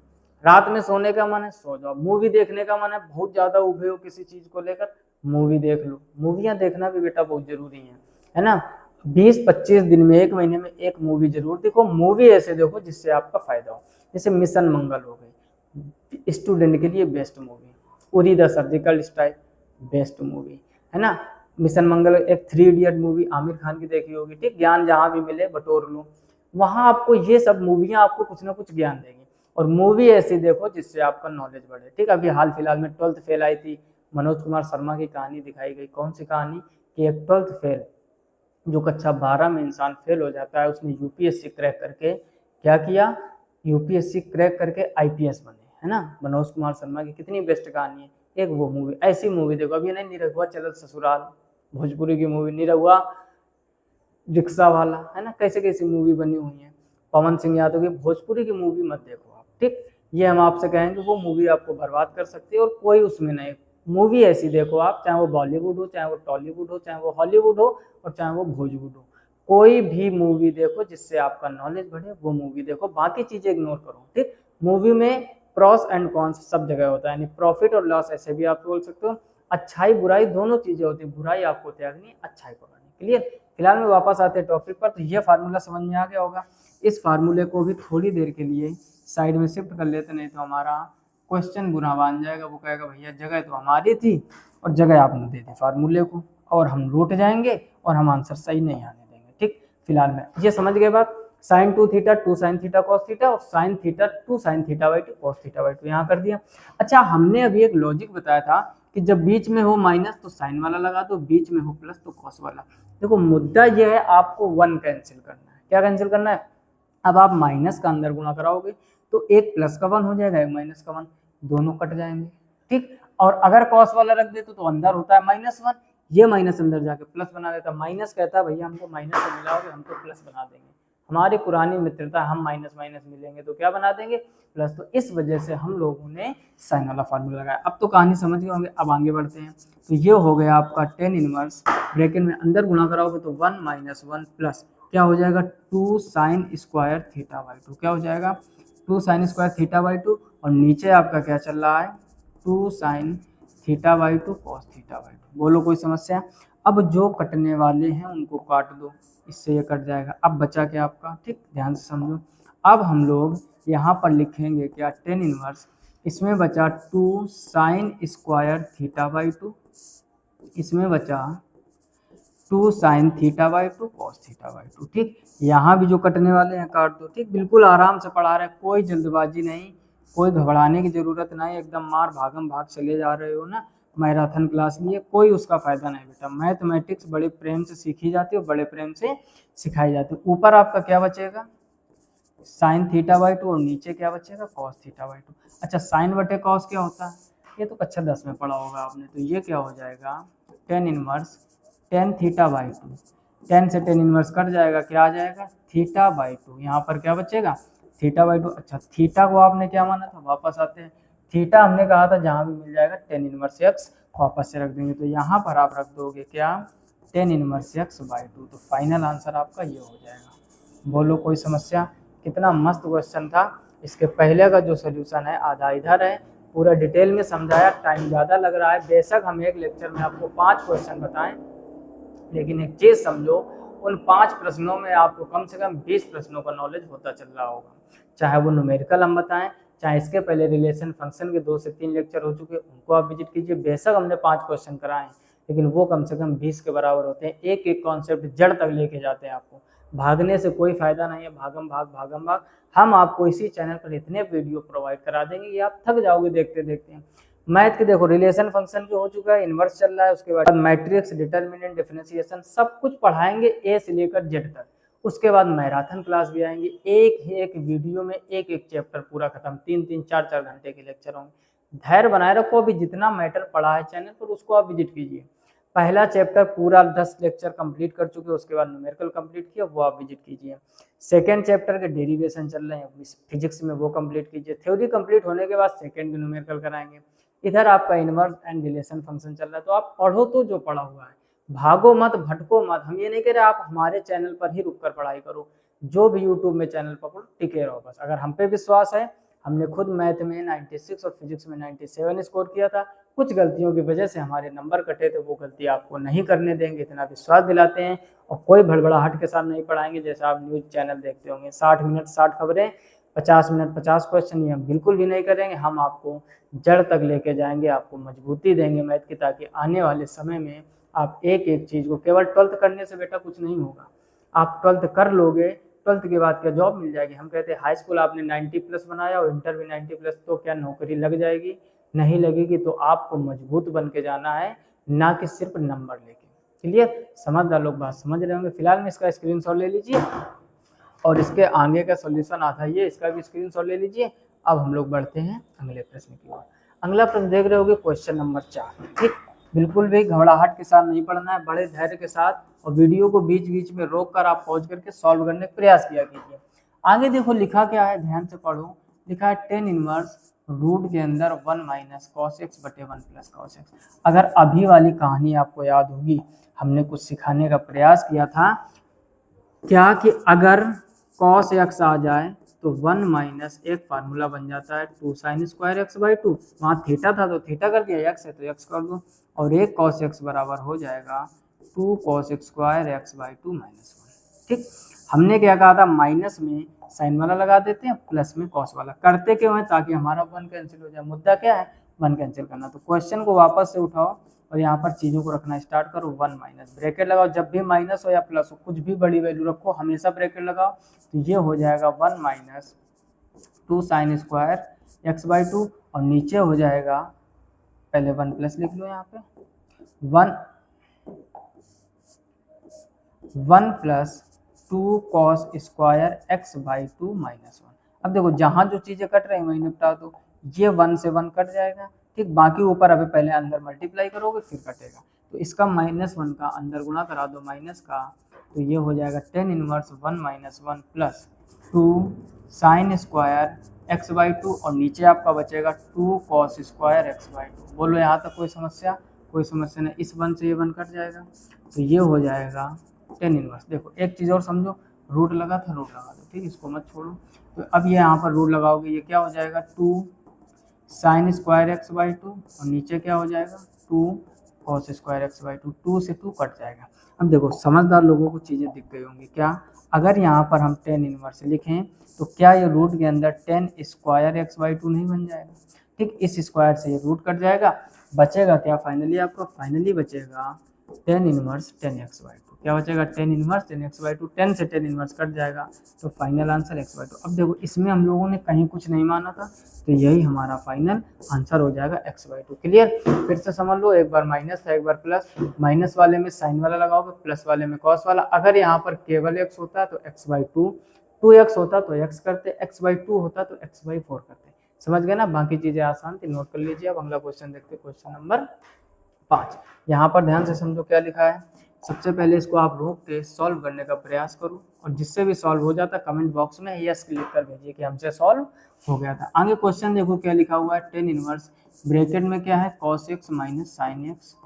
रात में सोने का मन है सो जाओ, मूवी देखने का मन है बहुत ज्यादा उभे हो किसी चीज को लेकर, मूवी देख लो। मूवियां देखना भी बेटा बहुत जरूरी है ना? 20-25 दिन में, एक महीने में एक मूवी जरूर देखो। मूवी ऐसे देखो जिससे आपका फायदा हो। जैसे मिशन मंगल हो गई, स्टूडेंट के लिए best movie. Uri the surgical strike, best movie, है ना? मिशन मंगल। एक 3 इडियट मूवी आमिर खान की देखी होगी। ठीक, ज्ञान जहां भी मिले बटोर लो। वहां आपको ये सब मूवियां आपको कुछ ना कुछ ज्ञान देंगी। और मूवी ऐसी देखो जिससे आपका नॉलेज बढ़े। ठीक, अभी हाल फिलहाल में 12th फेल आई थी, मनोज कुमार शर्मा की कहानी दिखाई गई। कौन सी कहानी? कि एक 12th फेल जो कक्षा 12 में इंसान फेल हो जाता है, उसने यूपीएससी क्रैक करके क्या किया, यूपीएससी क्रैक करके आईपीएस बने, है ना। मनोज कुमार शर्मा की कितनी बेस्ट कहानी है, एक वो मूवी। ऐसी मूवी देखो, अभी नहीं निरहुआ चलत ससुराल, भोजपुरी की मूवी निरहुआ रिक्शा वाला, है ना, कैसे कैसी मूवी बनी हुई है। पवन सिंह यादव की भोजपुरी की मूवी मत देखो आप, ठीक। ये हम आपसे कहेंगे, वो मूवी आपको बर्बाद कर सकती है, और कोई उसमें नहीं। मूवी ऐसी देखो आप, चाहे वो बॉलीवुड हो, चाहे वो टॉलीवुड हो, चाहे वो हॉलीवुड हो, और चाहे वो भोजपुर हो, कोई भी मूवी देखो जिससे आपका नॉलेज बढ़े, वो मूवी देखो, बाकी चीजें इग्नोर करो, ठीक। मूवी में प्रॉस एंड कॉन्स सब जगह होता है, यानी प्रॉफिट और लॉस, ऐसे भी आप बोल सकते हो। अच्छाई बुराई दोनों चीजें होती है, बुराई आपको त्यागनी, अच्छाई को करनी, क्लियर। फिलहाल में वापस आते हैं टॉपिक पर। तो ये फार्मूला समझ में आ गया होगा। इस फार्मूले को भी थोड़ी देर के लिए साइड में शिफ्ट कर लेते, नहीं तो हमारा क्वेश्चन बुरा मान जाएगा। वो कहेगा भैया जगह तो हमारी थी और जगह आपने दे दी फार्मूले को, और हम लौट जाएंगे और हम आंसर सही नहीं आने देंगे, ठीक। फिलहाल में ये समझ गए बात। Sine 2 theta 2 sine theta cos theta, और sine theta 2 sine theta by 2 cos theta by 2 यहाँ कर दिया। अच्छा, हमने अभी एक लॉजिक बताया था कि जब बीच में हो माइनस तो साइन वाला लगा दो, बीच में हो प्लस तो कॉस वाला। देखो मुद्दा यह है, आपको 1 कैंसिल करना है। क्या कैंसिल करना है? अब आप माइनस का अंदर गुणा कराओगे तो एक प्लस का 1 हो जाएगा, एक माइनस का 1, दोनों कट जाएंगे, ठीक। और अगर कॉस वाला रख दे तो अंदर होता है -1, ये माइनस अंदर जाके प्लस बना देता। माइनस कहता है भैया हमको माइनस से मिलाओगे, हम तो प्लस बना देंगे। हमारी पुरानी मित्रता, हम माइनस माइनस मिलेंगे तो क्या बना देंगे, प्लस। तो इस वजह से हम लोगों ने साइन वाला फार्मूला लगाया। अब तो कहानी समझ गए होंगे, अब आगे बढ़ते हैं। तो ये हो गया आपका टेन इनवर्स, ब्रैकेट में अंदर गुणा कराओगे तो 1 - 1 प्लस क्या हो जाएगा, 2 साइन स्क्वायर थीटा बाई 2। क्या हो जाएगा, 2 साइन स्क्वायर थीटा बाई 2, और नीचे आपका क्या चल रहा है, 2 sine theta by 2 cos theta by 2। बोलो कोई समस्या? अब जो कटने वाले हैं उनको काट दो, इससे ये कट जाएगा। अब बचा क्या आपका, ठीक, ध्यान से समझो। अब हम लोग यहाँ पर लिखेंगे क्या, टेन इनवर्स, इसमें बचा 2 साइन स्क्वायर थीटा बाई 2, इसमें बचा 2 sine theta by 2 cos theta by 2, ठीक। यहाँ भी जो कटने वाले हैं काट दो, ठीक। बिल्कुल आराम से पढ़ा रहे हैं, कोई जल्दबाजी नहीं, कोई घबराने की जरूरत नहीं, एकदम मार भागम भाग चले जा रहे हो ना मैराथन क्लास लिए, कोई उसका फायदा नहीं बेटा। मैथमेटिक्स बड़े प्रेम से सीखी जाती है, बड़े प्रेम से सिखाई जाती है। ऊपर आपका क्या बचेगा, साइन थीटा बाई 2, और नीचे क्या बचेगा, कॉस थीटा बाई 2। अच्छा, साइन बटे कॉस क्या होता है, ये तो कक्षा 10 में पढ़ा होगा आपने। तो ये क्या हो जाएगा, tan inverse tan theta by 2, 10 से 10 इनवर्स कट जाएगा, क्या आ जाएगा, थीटा बाई 2। यहाँ पर क्या बचेगा, थीटा बाई 2। अच्छा, थीटा को आपने क्या माना था, वापस आते हैं। थीटा हमने कहा था जहाँ भी मिल जाएगा टेन इनवर्स एक्स वापस से रख देंगे, तो यहाँ पर आप रख दोगे क्या, टेन इनवर्स एक्स बाई 2। तो फाइनल आंसर आपका ये हो जाएगा। बोलो कोई समस्या? कितना मस्त क्वेश्चन था। इसके पहले का जो सोल्यूशन है आधा इधर है, पूरा डिटेल में समझाया, टाइम ज़्यादा लग रहा है। बेशक हम एक लेक्चर में आपको 5 क्वेश्चन बताएं, लेकिन एक चीज़ समझो, उन 5 प्रश्नों में आपको कम से कम 20 प्रश्नों का नॉलेज होता चल रहा होगा। चाहे वो न्यूमेरिकल हम बताएं, चाहे इसके पहले रिलेशन फंक्शन के 2 से 3 लेक्चर हो चुके, उनको आप विजिट कीजिए। बेशक हमने 5 क्वेश्चन कराए, लेकिन वो कम से कम 20 के बराबर होते हैं। एक एक कॉन्सेप्ट जड़ तक लेके जाते हैं आपको। भागने से कोई फायदा नहीं है, भागम भाग भागम भाग। हम आपको इसी चैनल पर इतने वीडियो प्रोवाइड करा देंगे कि आप थक जाओगे देखते देखते। मैथ के देखो, रिलेशन फंक्शन के हो चुका है, इन्वर्स चल रहा है, उसके बाद मैट्रिक्स, डिटर्मिनेंट, डिफरेंशिएशन सब कुछ पढ़ाएंगे ए से लेकर जेड तक। उसके बाद मैराथन क्लास भी आएंगे, एक वीडियो में एक एक चैप्टर पूरा खत्म, 3-3 4-4 घंटे के लेक्चर होंगे। धैर्य बनाए रखो, अभी जितना मैटर पढ़ा है चैनल पर उसको आप विजिट कीजिए। पहला चैप्टर पूरा 10 लेक्चर कंप्लीट कर चुके, उसके बाद न्यूमेरिकल कंप्लीट किया, वो आप विजिट कीजिए। सेकेंड चैप्टर के डेरिवेशन चल रहे हैं फिजिक्स में, वो कंप्लीट कीजिए। थ्योरी कंप्लीट होने के बाद सेकेंड न्यूमेरिकल कराएंगे। इधर आपका इनवर्स एंड रिलेशन फंक्शन चल रहा है। तो आप पढ़ो तो जो पढ़ा हुआ है, भागो मत, भटको मत। हम ये नहीं कह रहे आप हमारे चैनल पर ही रुककर पढ़ाई करो, जो भी यूट्यूब में चैनल पकड़ो टिके रहो बस। अगर हम पे विश्वास है, हमने खुद मैथ में 96 और फिजिक्स में 97 स्कोर किया था। कुछ गलतियों की वजह से हमारे नंबर कटे, तो वो गलती आपको नहीं करने देंगे, इतना विश्वास दिलाते हैं। और कोई भड़बड़ाहट के साथ नहीं पढ़ाएंगे, जैसा आप न्यूज चैनल देखते होंगे 60 मिनट 60 खबरें, 50 मिनट 50 क्वेश्चन। ये हम बिल्कुल भी नहीं करेंगे। हम आपको जड़ तक लेके जाएंगे, आपको मजबूती देंगे मैथ की, ताकि आने वाले समय में आप एक एक चीज़ को, केवल 12th करने से बेटा कुछ नहीं होगा। आप 12th कर लोगे, 12th के बाद क्या जॉब मिल जाएगी? हम कहते हैं हाई स्कूल आपने 90+ बनाया और इंटर भी 90+, तो क्या नौकरी लग जाएगी? नहीं लगेगी। तो आपको मजबूत बन के जाना है, ना कि सिर्फ नंबर लेके। क्लियर, समझदार लोग बात समझ रहे होंगे। फिलहाल में इसका स्क्रीनशॉट ले लीजिए और इसके आगे का सॉल्यूशन आता है, इसका भी स्क्रीनशॉट ले लीजिए। अब हम लोग बढ़ते हैं अगले प्रश्न की ओर। अगला प्रश्न देख रहे होगे क्वेश्चन नंबर 4। ठीक, बिल्कुल भी घबराहट के साथ नहीं पढ़ना है, बड़े धैर्य के साथ, और वीडियो को बीच बीच में रोक कर आप पॉज करके सॉल्व करने का प्रयास किया कीजिए। आगे देखो लिखा क्या है, ध्यान से पढ़ो। लिखा है टेन इनवर्स रूट के अंदर 1 माइनस कॉस एक्स बटे 1 प्लस कॉस एक्स। अगर अभी वाली कहानी आपको याद होगी, हमने कुछ सिखाने का प्रयास किया था क्या कि अगर कॉस एक्स आ जाए तो 1 माइनस एक फार्मूला बन जाता है 2 साइन स्क्वायर एक्स बाई 2। वहाँ थीटा था तो थीटा कर दिया, एक्स है तो एक्स कर दो, और एक कॉस एक्स बराबर हो जाएगा 2 cos square x by 2 minus 1। ठीक, हमने क्या कहा था, माइनस में साइन वाला लगा देते हैं, प्लस में कॉस वाला। करते क्यों है, ताकि हमारा 1 कैंसिल हो जाए। मुद्दा क्या है, 1 कैंसिल करना। तो क्वेश्चन को वापस से उठाओ और यहाँ पर चीज़ों को रखना स्टार्ट करो। 1 माइनस ब्रैकेट लगाओ, जब भी माइनस हो या प्लस हो, कुछ भी बड़ी वैल्यू रखो, हमेशा ब्रैकेट लगाओ। तो ये हो जाएगा 1 minus 2 sine square x by 2, और नीचे हो जाएगा, पहले 1 प्लस लिख लो यहाँ पे, 1 plus 2 cos square x by 2 minus 1। अब देखो जहाँ जो चीज़ें कट रही हैं वही निपटा दो। ये 1 से 1 कट जाएगा, ठीक, बाकी ऊपर अभी पहले अंदर मल्टीप्लाई करोगे फिर कटेगा। तो इसका -1 का अंदर गुणा करा दो माइनस का, तो ये हो जाएगा tan inverse 1 minus 1 plus 2 sine square x by 2, और नीचे आपका बचेगा 2 कॉस स्क्वायर एक्स बाई 2। बोलो यहाँ तक कोई समस्या? कोई समस्या नहीं। इस 1 से ये 1 कट जाएगा, तो ये हो जाएगा टेन इनवर्स। देखो एक चीज़ और समझो, रूट लगा था, रूट लगा दो, ठीक, इसको मत छोड़ो। तो अब ये यहाँ पर रूट लगाओगे, ये क्या हो जाएगा 2 साइन स्क्वायर एक्स बाई 2, और नीचे क्या हो जाएगा 2 कॉस स्क्वायर एक्स बाई 2। 2 से 2 कट जाएगा। अब देखो समझदार लोगों को चीज़ें दिख गई होंगी क्या, अगर यहाँ पर हम टेन इनवर्स लिखें तो क्या ये रूट के अंदर 10 स्क्वायर एक्स बाई 2 नहीं बन जाएगा? ठीक, इस स्क्वायर से ये रूट कट जाएगा, बचेगा क्या फाइनली आपको? फाइनली बचेगा 10 इनवर्स 10 एक्स बाई 2। क्या बचेगा? 10 इनवर्स 10 एक्स बाई 2। 10 से 10 इनवर्स कट जाएगा, तो फाइनल आंसर एक्स बाई 2। अब देखो इसमें हम लोगों ने कहीं कुछ नहीं माना था, तो यही हमारा फाइनल आंसर हो जाएगा एक्स बाई 2। क्लियर? फिर से समझ लो, एक बार माइनस था एक बार प्लस, माइनस वाले में साइन वाला लगाओगे, प्लस वाले में कॉस वाला। अगर यहाँ पर केवल एक्स होता तो एक्स बाई 2, 2x होता तो एक्स करते, एक्स बाई 2 होता तो एक्स बाई 4 करते। समझ गए ना? बाकी चीजें आसान थी, नोट कर लीजिए। अब अगला क्वेश्चन देखते हैं, क्वेश्चन नंबर 5। यहाँ पर ध्यान से समझो क्या लिखा है। सबसे पहले इसको आप रोक के सॉल्व करने का प्रयास करो, और जिससे भी सॉल्व हो जाता कमेंट बॉक्स में यस लिख कर भेजिए कि हमसे सॉल्व हो गया था। आगे क्वेश्चन देखो क्या लिखा हुआ है, टेन इनवर्स ब्रैकेट में क्या है, cos x minus sine x,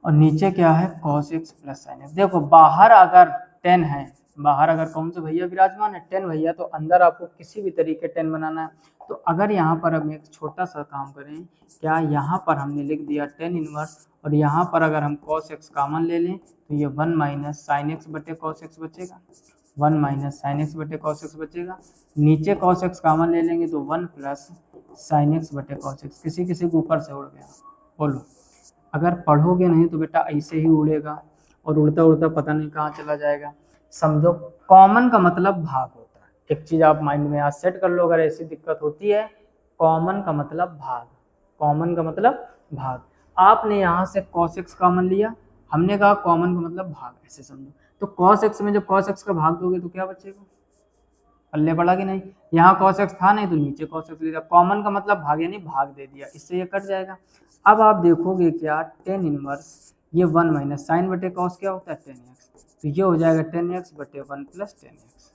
और नीचे क्या है, cos x plus sine x. देखो बाहर अगर 10 है, बाहर अगर कौन से भैया विराजमान है, 10 भैया, तो अंदर आपको किसी भी तरीके 10 बनाना है। तो अगर यहाँ पर हम एक छोटा सा काम करें, क्या यहाँ पर हमने लिख दिया 10 इनवर्स, और यहाँ पर अगर हम कॉस एक्स कॉमन ले लें तो ये 1 माइनस साइन एक्स बटे कॉस एक्स बचेगा, 1 माइनस साइन एक्स बटे कॉस एक्स बचेगा। नीचे कॉस एक्स कॉमन ले लेंगे तो 1 प्लस साइन एक्स बटे कॉस एक्स। किसी किसी के ऊपर से उड़ गया, बोलो। अगर पढ़ोगे नहीं तो बेटा ऐसे ही उड़ेगा, और उड़ता उड़ता पता नहीं कहाँ चला जाएगा। समझो कॉमन का मतलब भाग होता है। एक चीज आप माइंड में आज सेट कर लो, अगर ऐसी दिक्कत होती है, कॉमन का मतलब भाग, कॉमन का मतलब भाग। आपने यहाँ से cos x कॉमन लिया, हमने कहा कॉमन का मतलब भाग, ऐसे समझो। तो cos x में जब cos x का भाग दोगे तो क्या बचेगा? पल्ले पड़ा कि नहीं? यहाँ cos x था नहीं तो नीचे cos x ले लिया, कॉमन का मतलब भाग यानी भाग दे दिया, इससे ये कट जाएगा। अब आप देखोगे क्या, टेन इनवर्स ये 1 माइनस साइन बटे कॉस क्या होता है 10x, तो ये हो जाएगा 10x बटे 1 प्लस 10x।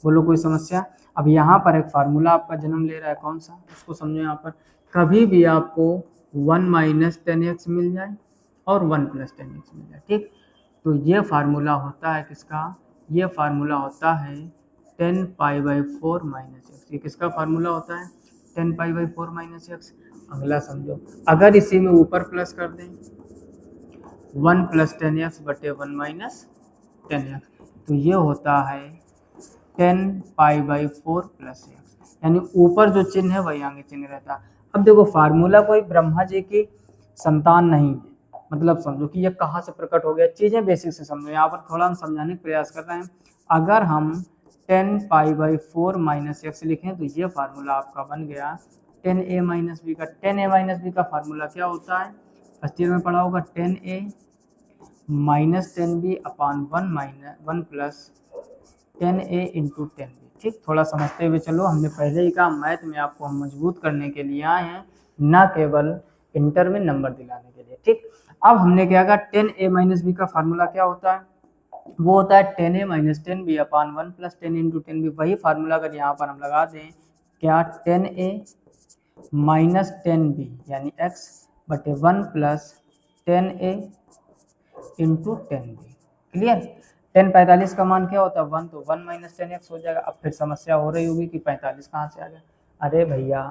बोलो कोई समस्या? अब यहाँ पर एक फार्मूला आपका जन्म ले रहा है, कौन सा, उसको समझो। यहाँ पर कभी भी आपको 1 माइनस 10x मिल जाए और 1 प्लस 10x मिल जाए, ठीक, तो ये फार्मूला होता है किसका? ये फार्मूला होता है 10 पाई बाई 4 माइनस एक्स। ये किसका फार्मूला होता है? 10 पाई बाई 4 माइनस एक्स। अगला समझो, अगर इसी में ऊपर प्लस कर दें 1 प्लस 10x बटे 1 माइनस 10x, तो ये होता है 10 पाई बाई 4 प्लस एक्स, यानी ऊपर जो चिन्ह है वही आगे चिन्ह रहता है। अब देखो फार्मूला कोई ब्रह्मा जी की संतान नहीं है, मतलब समझो कि ये कहाँ से प्रकट हो गया, चीजें बेसिक से समझो। यहाँ पर थोड़ा हम समझाने का प्रयास कर रहे हैं। अगर हम 10 पाई बाई 4 माइनस एक्स लिखें तो ये फार्मूला आपका बन गया 10a माइनस बी का। 10a माइनस बी का फार्मूला क्या होता है? फर्स्ट ईयर में पढ़ा होगा, 10a -10b अपान 1 प्लस 10a इंटू 10b। ठीक, थोड़ा समझते हुए चलो, हमने पहले ही कहा मैथ में आपको हम मजबूत करने के लिए आए हैं, ना केवल इंटर में नंबर दिलाने के लिए। ठीक, अब हमने क्या कहा, 10a माइनस बी का फार्मूला क्या होता है, वो होता है 10a माइनस 10b अपान 1 प्लस 10 इंटू 10b। वही फार्मूला अगर यहाँ पर हम लगा दें, क्या 10a माइनस 10b यानी x बटे 1 plus 10a into 10b। Clear, 10 45 का मान क्या होता है 1, तो 1 माइनस 10x हो जाएगा। अब फिर समस्या हो रही होगी कि 45 कहाँ से आ गया। अरे भैया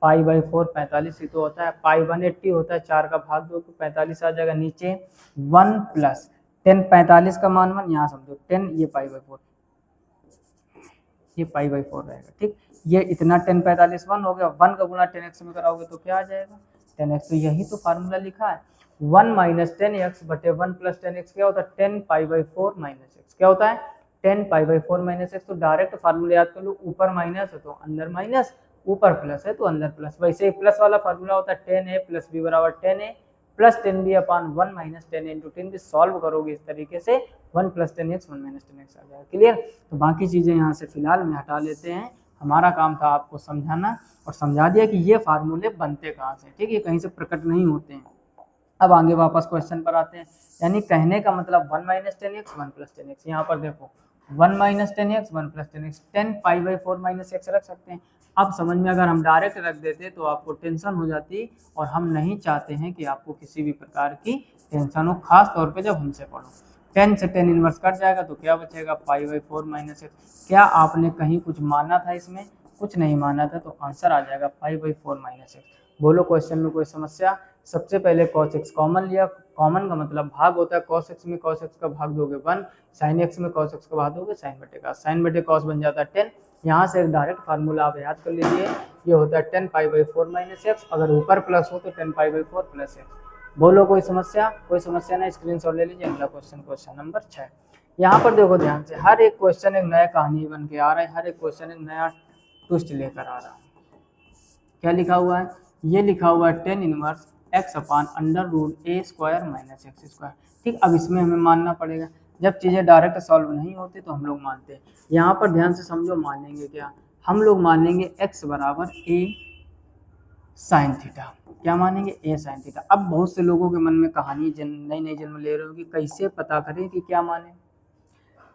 पाई बाई 4 45 ही तो होता है, पाई 180 होता है, 4 का भाग दो तो 45 आ जाएगा। नीचे 1 प्लस 10 45 का मान 1, यहाँ समझो 10 ये पाई बाई 4, ये पाई बाई 4 रहेगा। ठीक, ये इतना 10 45 1 हो गया, 1 का गुणा 10x में कराओगे तो क्या आ जाएगा 10x। तो यही तो फार्मूला लिखा है, 1 माइनस 10x बटे 1 प्लस 10x क्या होता है 10 पाई बाई 4 माइनस एक्स। क्या होता है 10 पाई बाई 4 माइनस एक्स। तो डायरेक्ट फार्मूला याद कर लो, ऊपर माइनस है तो अंदर माइनस, ऊपर प्लस है तो अंदर प्लस। वैसे ही प्लस वाला फार्मूला होता है 10a प्लस b बराबर 10a प्लस 10b अपान 1 माइनस 10 इंटू 10b। सॉल्व करोगे इस तरीके से 1 प्लस 10x 1 माइनस 10x आ जाएगा। क्लियर, तो बाकी चीज़ें यहाँ से फिलहाल में हटा लेते हैं। हमारा काम था आपको समझाना, और समझा दिया कि ये फार्मूले बनते कहाँ से। ठीक, ये कहीं से प्रकट नहीं होते हैं। अब आगे वापस क्वेश्चन पर आते हैं, यानी कहने का मतलब 1 माइनस 10x 1 प्लस 10x। यहाँ पर देखो 1 minus 10x 1 plus 10x, 10 pi by 4 minus x रख सकते हैं। अब समझ में अगर हम डायरेक्ट रख देते तो आपको टेंशन हो जाती, और हम नहीं चाहते हैं कि आपको किसी भी प्रकार की टेंशन हो, खास तौर पे जब हमसे पढ़ो। 10 से 10 इनवर्स कट जाएगा तो क्या बचेगा पाई बाई 4 माइनस एक्स। क्या आपने कहीं कुछ माना था इसमें, कुछ नहीं माना था, तो आंसर आ जाएगा पाई बाई 4 माइनस एक्स। बोलो क्वेश्चन में कोई समस्या। सबसे पहले cos x कॉमन लिया, कॉमन का मतलब भाग होता है, cos x में cos x का भाग दोगे 1, sin x में cos x का भाग दोगे sin बटे का, sin बटे cos बन जाता है 10। यहाँ से एक डायरेक्ट फार्मूला आप याद कर लीजिए, ये होता है 10 पाई बाई 4 माइनस एक्स, अगर ऊपर प्लस हो तो 10 पाई बाई 4 प्लस एक्स। बोलो कोई समस्या, कोई समस्या ना, स्क्रीनशॉट ले लीजिए। अगला क्वेश्चन, क्वेश्चन नंबर 6। यहाँ पर देखो ध्यान से, हर एक क्वेश्चन एक नया कहानी बन के आ रहा है, हर एक क्वेश्चन एक नया ट्विस्ट लेकर आ रहा है। क्या लिखा हुआ है, ये लिखा हुआ है 10 inverse x upon under root a square minus x square. ठीक, अब इसमें हमें मानना पड़ेगा, जब चीज़ें डायरेक्ट सॉल्व नहीं होती तो हम लोग मानते हैं। यहाँ पर ध्यान से समझो, मानेंगे क्या, हम लोग मानेंगे x बराबर a साइन थीटा। क्या मानेंगे a साइन थीटा। अब बहुत से लोगों के मन में कहानी नई नई जन्म ले रहे हो कि कैसे पता करें कि क्या माने,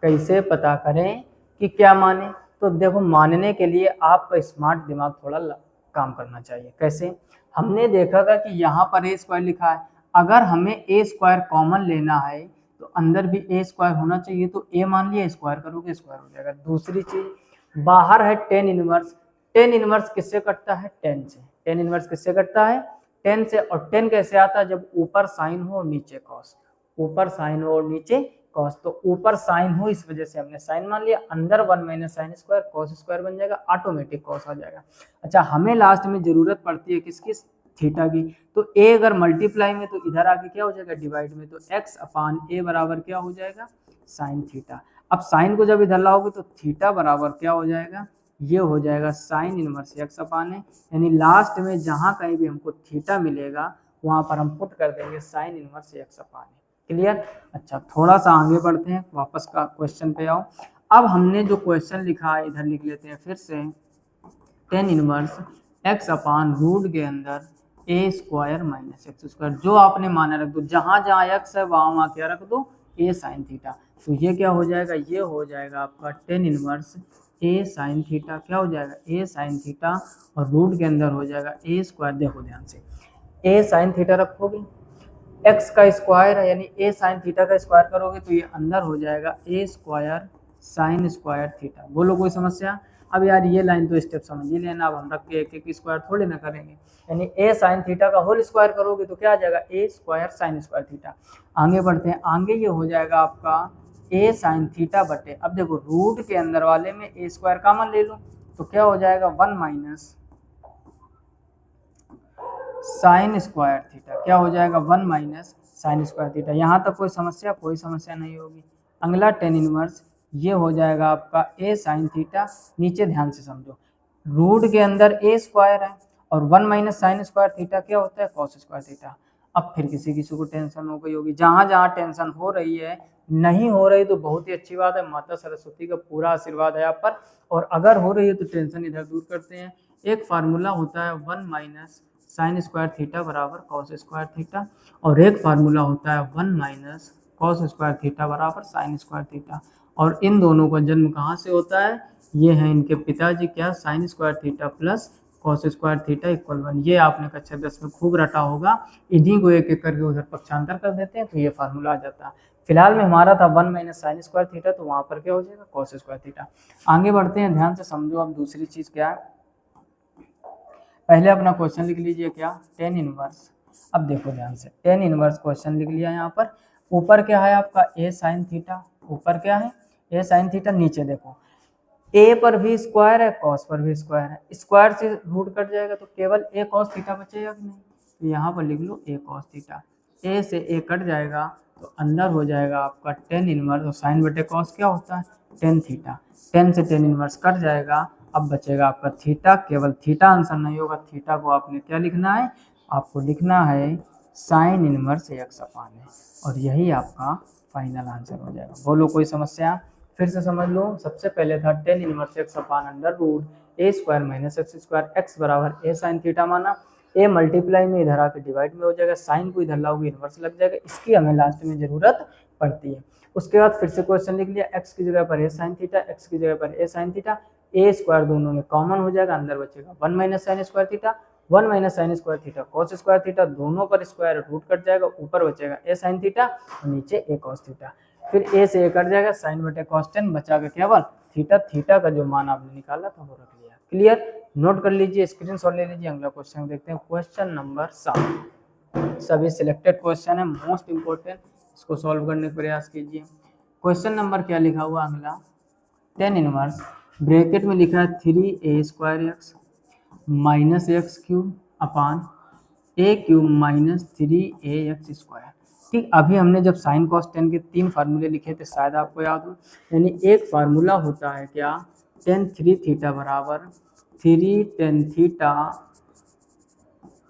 कैसे पता करें कि क्या माने। तो देखो, मानने के लिए आपका स्मार्ट दिमाग थोड़ा काम करना चाहिए। कैसे, हमने देखा था कि यहाँ पर ए स्क्वायर लिखा है, अगर हमें ए स्क्वायर कॉमन लेना है तो अंदर भी ए स्क्वायर होना चाहिए, तो ए मान लिया, स्क्वायर करोगे स्क्वायर हो जाएगा। दूसरी चीज, बाहर है 10 इनवर्स, 10 इनवर्स किससे कटता है 10 से, 10 इनवर्स किससे कटता है 10 से। और 10 कैसे आता है, जब ऊपर साइन हो और नीचे कॉस, ऊपर साइन हो और नीचे कॉस। तो ऊपर साइन हो इस वजह से हमने साइन मान लिया, अंदर 1 minus sine square cos square बन जाएगा, ऑटोमेटिक कॉस आ जाएगा। अच्छा, हमें लास्ट में जरूरत पड़ती है किसकी, थीटा की। तो ए अगर मल्टीप्लाई में तो इधर आके क्या हो जाएगा डिवाइड में, तो x अपान ए बराबर क्या हो जाएगा साइन थीटा। अब साइन को जब इधर लाओगे तो थीटा बराबर क्या हो जाएगा, ये हो जाएगा साइन इनवर्स x अपान ए। यानी लास्ट में जहां कहीं भी हमको थीटा मिलेगा वहां पर हम पुट कर देंगे साइन इनवर्स x अपान ए। क्लियर। अच्छा, थोड़ा सा आगे बढ़ते हैं, वापस का क्वेश्चन पे आओ। अब हमने जो क्वेश्चन लिखा है इधर लिख लेते हैं फिर से, 10 इनवर्स x अपान रूट के अंदर ए स्क्वायर माइनस एक्स स्क्वायर। जो आपने माना रख दो, जहां जहां x है वहां वहां क्या रख दो ए साइन थीटा। तो ये क्या हो जाएगा, ये हो जाएगा आपका 10 इनवर्स ए साइन थीटा। क्या हो जाएगा ए साइन थीटा, और रूट के अंदर हो जाएगा ए स्क्वायर। देखो ध्यान से, ए साइन थीटा रखोगे, x का स्क्वायर है यानी ए साइन थीटा का स्क्वायर करोगे तो ये अंदर हो जाएगा ए स्क्वायर साइन स्क्वायर थीटा। बोलो कोई समस्या। अब यार ये लाइन तो स्टेप समझ ही लेना, अब हम रख के एक एक स्क्वायर थोड़े ना करेंगे। यानी ए साइन थीटा का होल स्क्वायर करोगे तो क्या आ जाएगा ए स्क्वायर साइन स्क्वायर थीटा। आगे बढ़ते हैं, आगे ये हो जाएगा आपका ए साइन थीटा बटे, अब देखो रूट के अंदर वाले में ए स्क्वायर कॉमन ले लो तो क्या हो जाएगा 1 माइनस साइन स्क्वायर थीटा। क्या हो जाएगा 1 माइनस साइन स्क्वायर थीटा। यहाँ तक कोई समस्या, कोई समस्या नहीं होगी। अगला 10 इनवर्स, ये हो जाएगा आपका ए साइन थीटा। नीचे ध्यान से समझो, रूट के अंदर ए स्क्वायर है और 1 माइनस साइन स्क्वायर थीटा क्या होता है कॉस स्क्वायर थीटा। अब फिर किसी किसी को टेंशन हो गई होगी, जहां जहां टेंशन हो रही है, नहीं हो रही तो बहुत ही अच्छी बात है, माता सरस्वती का पूरा आशीर्वाद है आप पर। और अगर हो रही है तो टेंशन इधर दूर करते हैं। एक फार्मूला होता है 1 माइनस साइन स्क्वायर थीटा बराबर कॉस स्क्वायर थीटा, और एक फार्मूला होता है 1 माइनस कॉस स्क्वायर थीटा बराबर साइन स्क्वायर थीटा। और इन दोनों का जन्म कहाँ से होता है? ये है इनके पिताजी, क्या, sine square theta plus cos square theta equal 1। ये आपने कक्षा 10 में खूब रटा होगा। इन्हीं को एक एक करके उधर पक्षांतर कर देते हैं तो ये फार्मूला आ जाता है। फिलहाल में हमारा था 1 माइनस साइन स्क्वायर थीटा, तो वहां पर क्या हो जाएगा? Cos square theta. आगे बढ़ते हैं, ध्यान से समझो। अब दूसरी चीज क्या है, पहले अपना क्वेश्चन लिख लीजिए, क्या, टेन इनवर्स। अब देखो ध्यान से, टेन इनवर्स क्वेश्चन लिख लिया यहाँ पर। ऊपर क्या है आपका? ए साइन थीटा। ऊपर क्या है? ए साइन थीटा। नीचे देखो, ए पर भी स्क्वायर है, कॉस पर भी स्क्वायर है, स्क्वायर से रूट कट जाएगा तो केवल ए कॉस थीटा बचेगा कि नहीं? तो यहाँ पर लिख लो ए कॉस थीटा। ए से ए कट जाएगा तो अंदर हो जाएगा आपका टेन इनवर्स, और साइन बटे कॉस क्या होता है? Tan theta. टेन से टेन इनवर्स कट जाएगा, अब बचेगा आपका थीटा। केवल थीटा आंसर नहीं होगा, थीटा को आपने क्या लिखना है? आपको लिखना है साइन इनवर्स एक्स अपान है, और यही आपका फाइनल आंसर हो जाएगा। बोलो कोई समस्या? फिर से समझ लो। सबसे पहले था tan inverse x upon under root a square minus x square, x बराबर ए साइन थीटा माना। ए मल्टीप्लाई में इधर आके डिवाइड में हो जाएगा, साइन को इधर लाओगे इनवर्स लग जाएगा, इसकी हमें लास्ट में जरूरत पड़ती है। उसके बाद फिर से क्वेश्चन लिख लिया, एक्स की जगह पर ए साइन थीटा, एक्स की जगह पर ए साइन थीटा, ए स्क्वायर दोनों में कॉमन हो जाएगा, अंदर बचेगा 1 minus sine square theta, 1 minus sine square theta cos square theta, दोनों पर स्क्वायर रूट कट जाएगा, ऊपर बचेगा ए साइन थीटा और नीचे ए कॉस थीटा। फिर ए से ए कट जाएगा, साइन बटे कॉस टेन, बचा के केवल थीटा। थीटा का जो मान आपने निकाला था वो रख लिया। क्लियर? नोट कर लीजिए, स्क्रीनशॉट ले लीजिए। अगला क्वेश्चन देखते हैं, क्वेश्चन नंबर 7। सभी सिलेक्टेड क्वेश्चन है, मोस्ट इंपोर्टेंट, इसको सॉल्व करने का प्रयास कीजिए। क्वेश्चन नंबर क्या लिखा हुआ अगला? टेन इनवर्स, ब्रैकेट में लिखा है 3a square x minus x cube upon a cube minus 3ax square. ठीक, अभी हमने जब साइन कॉस टेन के 3 फार्मूले लिखे थे, शायद आपको याद हो। यानी एक फार्मूला होता है क्या? टेन थ्री थीटा बराबर 3 tan theta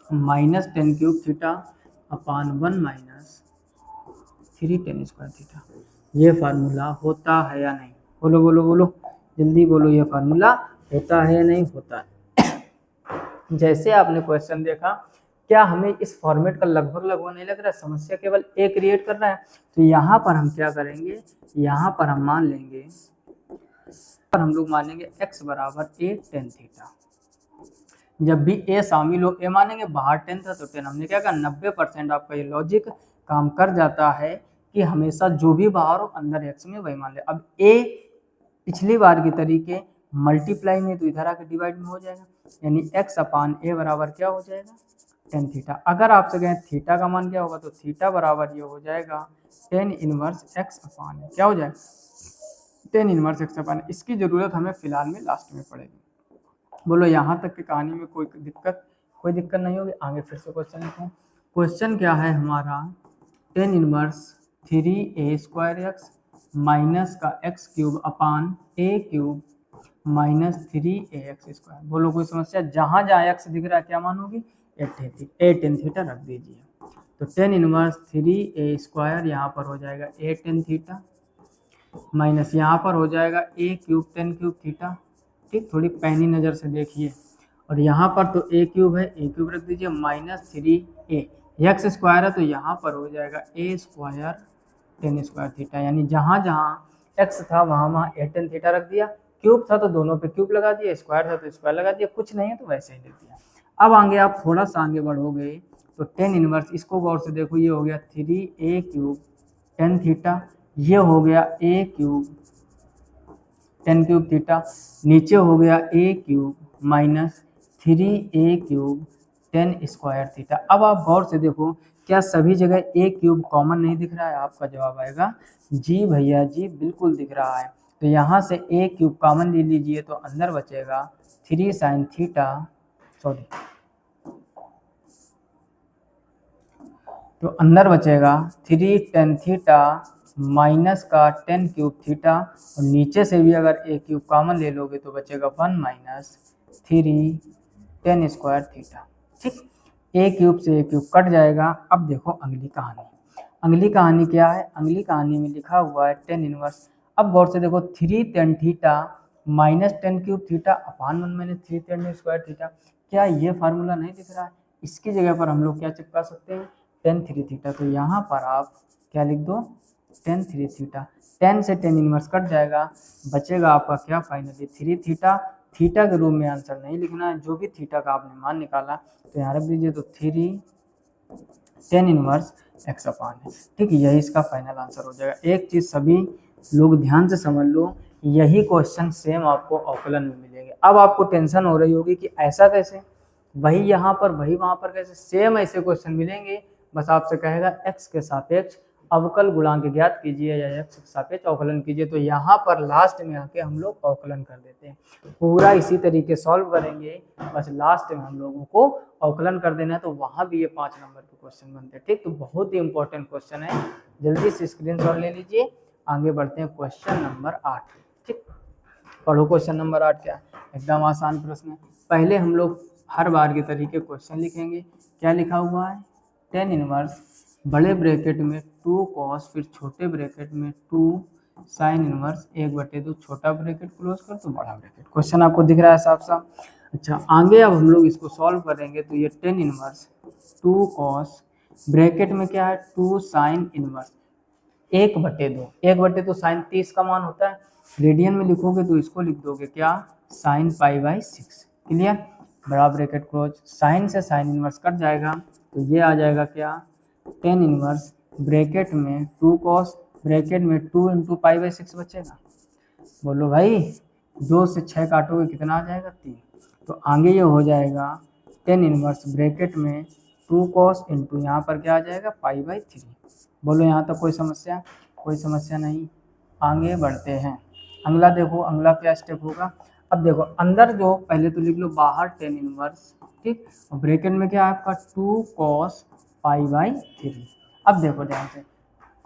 minus ten cube theta upon 1 minus 3 ten square theta. ये फार्मूला होता है या नहीं? बोलो बोलो बोलो, जल्दी बोलो, ये फार्मूला होता है या नहीं होता है? जैसे आपने क्वेश्चन देखा, क्या हमें इस फॉर्मेट का लगभग लगभग नहीं लग रहा है? समस्या केवल ए क्रिएट कर रहा है। तो यहाँ पर हम क्या करेंगे? यहाँ पर हम मान लेंगे, पर हम लोग मानेंगे x बराबर ए टेन थीटा। जब भी ए शामिल हो ए मानेंगे, बाहर टेन था तो टेन। हमने क्या कहा? 90% आपका ये लॉजिक काम कर जाता है कि हमेशा जो भी बाहर हो अंदर x में वही मान ले। अब a पिछली बार की तरीके मल्टीप्लाई में तो इधर आके डिवाइड में हो जाएगा, यानी x अपान ए बराबर क्या हो जाएगा? Tan theta. अगर आपसे कहें थीटा का मान क्या होगा, तो थीटा बराबर ये हो जाएगा टेन इनवर्स एक्स अपान ए। क्या हो जाएगा? टेन इनवर्स एक्स अपान। इसकी जरूरत हमें फिलहाल में लास्ट में पड़ेगी। बोलो यहाँ तक की कहानी में कोई दिक्कत? कोई दिक्कत नहीं होगी। आगे फिर से क्वेश्चन लिखते हैं। क्वेश्चन क्या है हमारा? Tan inverse 3a square x minus का x cube upon a cube minus 3ax square. बोलो कोई समस्या? जहां जहां एक्स दिख रहा है क्या मानोगी? ए टेन थीटा रख दीजिए। तो टेन इनवर्स 3a स्क्वायर यहाँ पर हो जाएगा ए टेन थीटा, माइनस यहाँ पर हो जाएगा ए क्यूब टेन क्यूब थीटा। ठीक, थोड़ी पैनी नज़र से देखिए। और यहाँ पर तो ए क्यूब है, ए क्यूब रख दीजिए, माइनस 3a, एक्स स्क्वायर है तो यहाँ पर हो जाएगा ए स्क्वायर टेन स्क्वायर थीटा। यानी जहाँ जहाँ एक्स था वहाँ वहाँ ए टेन थीटा रख दिया, क्यूब था तो दोनों पे क्यूब लगा दिया, स्क्वायर था तो स्क्वायर लगा दिया, कुछ नहीं है तो वैसे ही लिख दिया। अब आगे आप थोड़ा सा आगे बढ़ोगे तो टेन इनवर्स, इसको गौर से देखो, ये हो गया 3a क्यूब टेन थीटा, ये हो गया a cube tan cube theta, नीचे हो गया a cube minus 3a cube tan square theta. अब आप गौर से देखो, क्या सभी जगह ए क्यूब कॉमन नहीं दिख रहा है? आपका जवाब आएगा जी भैया जी, बिल्कुल दिख रहा है। तो यहाँ से ए क्यूब कॉमन ले लीजिए तो अंदर बचेगा 3 साइन थीटा, सॉरी, तो अंदर बचेगा 3 टेन थीटा माइनस का टेन क्यूब थीटा, और नीचे से भी अगर ए क्यूब कॉमन ले लोगे तो बचेगा 1 माइनस 3 टेन स्क्वायर थीटा। ठीक, ए क्यूब से ए क्यूब कट जाएगा। अब देखो अगली कहानी, अगली कहानी क्या है, अगली कहानी में लिखा हुआ है टेन इनवर्स। अब गौर से देखो 3 tan theta minus ten cube theta upon 1 minus 3 ten square theta. क्या ये फार्मूला नहीं दिख रहा है? इसकी जगह पर हम लोग क्या चिपका सकते हैं, टेन थ्री थीटा। तो यहाँ पर आप क्या लिख दो, टेन थ्री थीटा। टेन से टेन इनवर्स कट जाएगा, बचेगा आपका क्या फाइनली थ्री थीटा। थीटा के रूप में आंसर नहीं लिखना है, जो भी थीटा का आपने मान निकाला तो यहाँ रख दीजिए। तो थ्री टेन इनवर्स एक्स अपान है। ठीक, यही इसका फाइनल आंसर हो जाएगा। एक चीज सभी लोग ध्यान से समझ लो, यही क्वेश्चन सेम आपको अवकलन में मिलेंगे। अब आपको टेंशन हो रही होगी कि ऐसा कैसे, वही यहाँ पर वही वहां पर कैसे, सेम ऐसे क्वेश्चन मिलेंगे। बस आपसे कहेगा एक्स के सापेक्ष अवकल गुणांक ज्ञात कीजिए या एक्स के सापेक्ष अवकलन कीजिए। तो यहाँ पर लास्ट में आके हम लोग अवकलन कर देते हैं। पूरा इसी तरीके सॉल्व करेंगे, बस लास्ट में हम लोगों को अवकलन कर देना है। तो वहां भी ये 5 नंबर के क्वेश्चन बनते हैं। ठीक, तो बहुत ही इंपॉर्टेंट क्वेश्चन है, जल्दी से स्क्रीनशॉट ले लीजिए। आगे बढ़ते हैं क्वेश्चन नंबर 8। ठीक, पढ़ो क्वेश्चन नंबर 8 क्या है, एकदम आसान प्रश्न है। पहले हम लोग हर बार के तरीके क्वेश्चन लिखेंगे। क्या लिखा हुआ है, टेन इनवर्स बड़े ब्रैकेट में 2 कॉस, फिर छोटे ब्रैकेट में 2 साइन इनवर्स 1/2, छोटा ब्रैकेट क्लोज कर तो बड़ा ब्रैकेट। क्वेश्चन आपको दिख रहा है साफ साफ। अच्छा, आगे अब हम लोग इसको सॉल्व करेंगे। तो ये टेन इनवर्स 2 कॉस ब्रैकेट में क्या है 2 साइन इनवर्स 1/2। 1/2 साइन 30 का मान होता है, रेडियन में लिखोगे तो इसको लिख दोगे क्या, साइन पाई/6। क्लियर, बड़ा ब्रैकेट क्लोज, साइन से साइन इनवर्स कट जाएगा तो ये आ जाएगा क्या, टेन इनवर्स ब्रैकेट में 2 कॉस ब्रैकेट में 2 इंटू पाई/6 बचेगा। बोलो भाई, 2 से 6 काटोगे कितना आ जाएगा, 3। तो आगे ये हो जाएगा टेन इनवर्स ब्रैकेट में 2 कॉस इंटू यहाँ पर क्या आ जाएगा पाई/3। बोलो यहाँ तक कोई समस्या, कोई समस्या नहीं। आगे बढ़ते हैं, अगला देखो, अगला क्या स्टेप होगा। अब देखो अंदर जो पहले तो लिख लो बाहर टेन इनवर्स, ठीक, और ब्रैकेट में क्या है आपका 2 कॉस पाई/3। अब देखो ध्यान से,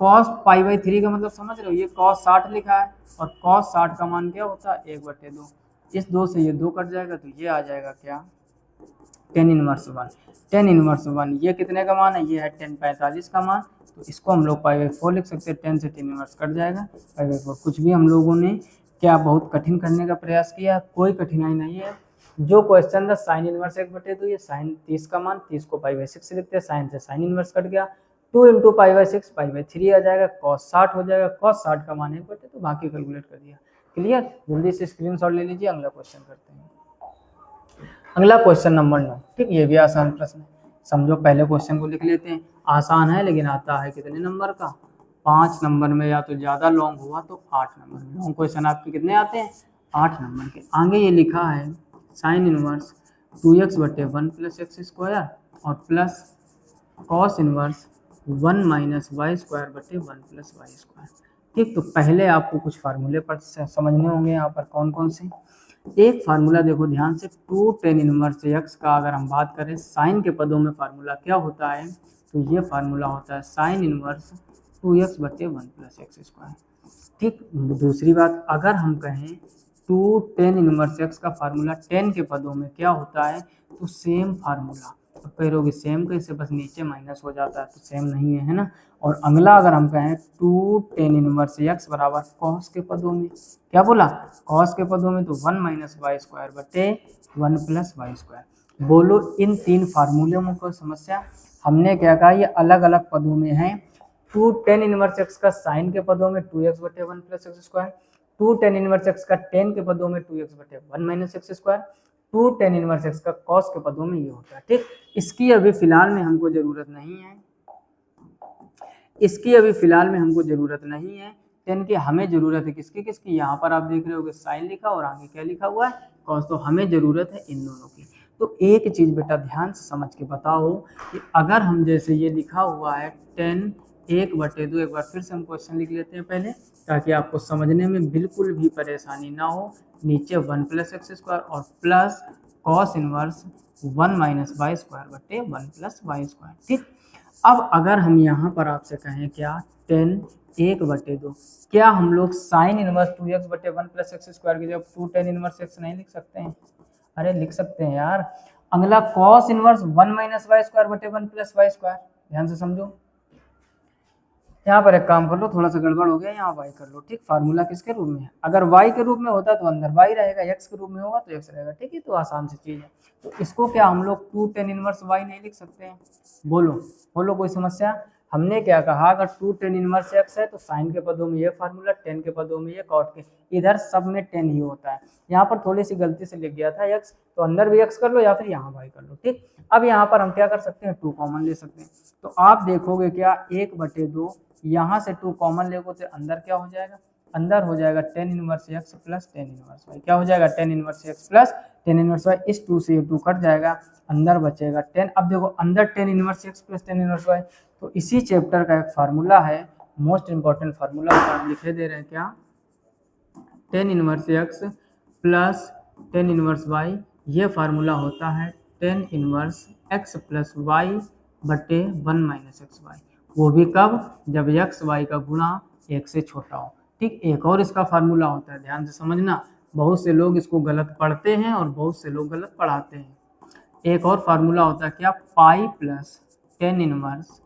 कॉस पाई/3 का मतलब समझ रहे हो, ये कॉस 60 लिखा है और कॉस 60 का मान क्या होता है 1/2। इस 2 से ये 2 कट जाएगा तो ये आ जाएगा क्या, टेन इनवर्स 1। टेन इनवर्स 1 ये कितने का मान है, ये है 10/45 का मान। तो इसको हम लोग पाई/4 लिख सकते हैं। 10 से 10 इनवर्स कट जाएगा, पाई/4। कुछ भी हम लोगों ने क्या बहुत कठिन करने का प्रयास किया, कोई कठिनाई नहीं है। जो क्वेश्चन था साइन इनवर्स 1/2, ये साइन 30 का मान 30 को पाई/6 से लिखते हैं, साइन से साइन इनवर्स कट गया, 2 इंटू पाई/6 पाई/3 आ जाएगा, कॉस 60 हो जाएगा, कॉस 60 का मान 1/2, बाकी कैलकुलेट कर दिया। क्लियर, जल्दी से स्क्रीनशॉट ले लीजिए, अगला क्वेश्चन करते हैं। अगला क्वेश्चन नंबर 9। ठीक, ये भी आसान प्रश्न है, समझो पहले क्वेश्चन को लिख लेते हैं। आसान है लेकिन आता है कितने नंबर का, 5 नंबर में, या तो ज़्यादा लॉन्ग हुआ तो 8 नंबर में। लॉन्ग क्वेश्चन आपके कितने आते हैं, 8 नंबर के। आगे ये लिखा है साइन इनवर्स 2x/1 + x² और plus cos inverse 1 - y²/1 + y²। ठीक, तो पहले आपको कुछ फार्मूले पर समझने होंगे। यहाँ पर कौन कौन से, एक फार्मूला देखो ध्यान से, 2 टेन इनवर्स x का अगर हम बात करें साइन के पदों में फार्मूला क्या होता है, तो ये फार्मूला होता है साइन इनवर्स 2x/1 + x²। ठीक, दूसरी बात, अगर हम कहें 2 टेन इनवर्स x का फार्मूला 10 के पदों में क्या होता है, तो सेम फार्मूला। तो कहोगे सेम कैसे, बस नीचे माइनस हो जाता है तो सेम नहीं है, है ना। और अगला अगर हम कहें 2 टेन इनवर्स x बराबर कॉस के पदों में, क्या बोला, कॉस के पदों में, तो 1 - y²/1 + y²। बोलो इन तीन फार्मूलों में कोई समस्या, हमने क्या कहा ये अलग अलग पदों में है। 2 टेन इनवर्स x का साइन के पदों में 2x/1 + x², 2 tan inverse x का टेन के पदों में 2x/1 - x², 2 tan inverse x का कॉस के पदों में ये होता है। ठीक, इसकी अभी फिलहाल में हमको जरूरत नहीं है, इसकी अभी फिलहाल में हमको जरूरत नहीं है। टेन की हमें जरूरत है किसकी किसकी, यहाँ पर आप देख रहे हो साइन लिखा और आगे क्या लिखा हुआ है कॉस। तो हमें जरूरत है इन दोनों की। तो एक चीज बेटा ध्यान से समझ के बताओ कि अगर हम जैसे ये लिखा हुआ है 10 1/2, एक बार फिर से हम क्वेश्चन लिख लेते हैं पहले, ताकि आपको समझने में बिल्कुल भी परेशानी ना हो। नीचे 1 + x² और plus cos inverse 1 - y²/1 + y²। ठीक, अब अगर हम यहाँ पर आपसे कहें क्या 10 1/2, क्या हम लोग साइन इनवर्स 2x/1 + x² की जगह 2 टेन इनवर्स x नहीं लिख सकते हैं? अरे लिख सकते हैं यार। अगला cos inverse 1 minus y square बटे 1 प्लस वाई स्क्वायर, ध्यान से समझो। यहाँ पर एक काम कर लो, थोड़ा सा गड़बड़ हो गया, यहाँ y कर लो, ठीक। फार्मूला किसके रूप में है, अगर y के रूप में होता तो अंदर y रहेगा, x के रूप में होगा तो x रहेगा, ठीक है। तो आसान सी चीज है। तो इसको क्या हम लोग 2 tan इनवर्स y नहीं लिख सकते हैं? बोलो बोलो, कोई समस्या? हमने क्या कहा, अगर 2 tan इनवर्स x है तो साइन के पदों में ये फार्मूला, tan के पदों में ये, कॉट के, इधर सब में tan ही होता है। यहाँ पर थोड़ी सी गलती से लिख गया था x, तो अंदर भी x कर लो या फिर यहाँ y कर लो, ठीक। अब यहाँ पर हम क्या कर सकते हैं, 2 कॉमन ले सकते हैं। तो आप देखोगे क्या, 1/2, यहाँ से 2 कॉमन लेगो तो अंदर क्या हो जाएगा, अंदर हो जाएगा tan inverse x plus tan inverse y। क्या हो जाएगा, tan inverse x plus tan inverse y। इस 2 से ये 2 कट जाएगा, अंदर बचेगा tan। अब देखो अंदर tan inverse x plus tan inverse y, तो इसी चैप्टर का एक फार्मूला है, मोस्ट इंपॉर्टेंट फार्मूला हम लिखे दे रहे हैं, क्या, tan inverse x plus tan inverse y। ये फार्मूला होता है tan inverse x plus y बटे 1 माइनस एक्स वाई। वो भी कब, जब एक्स वाई का गुणा 1 से छोटा हो, ठीक। एक और इसका फार्मूला होता है, ध्यान से समझना, बहुत से लोग इसको गलत पढ़ते हैं और बहुत से लोग गलत पढ़ाते हैं। एक और फार्मूला होता है क्या, pi plus tan inverse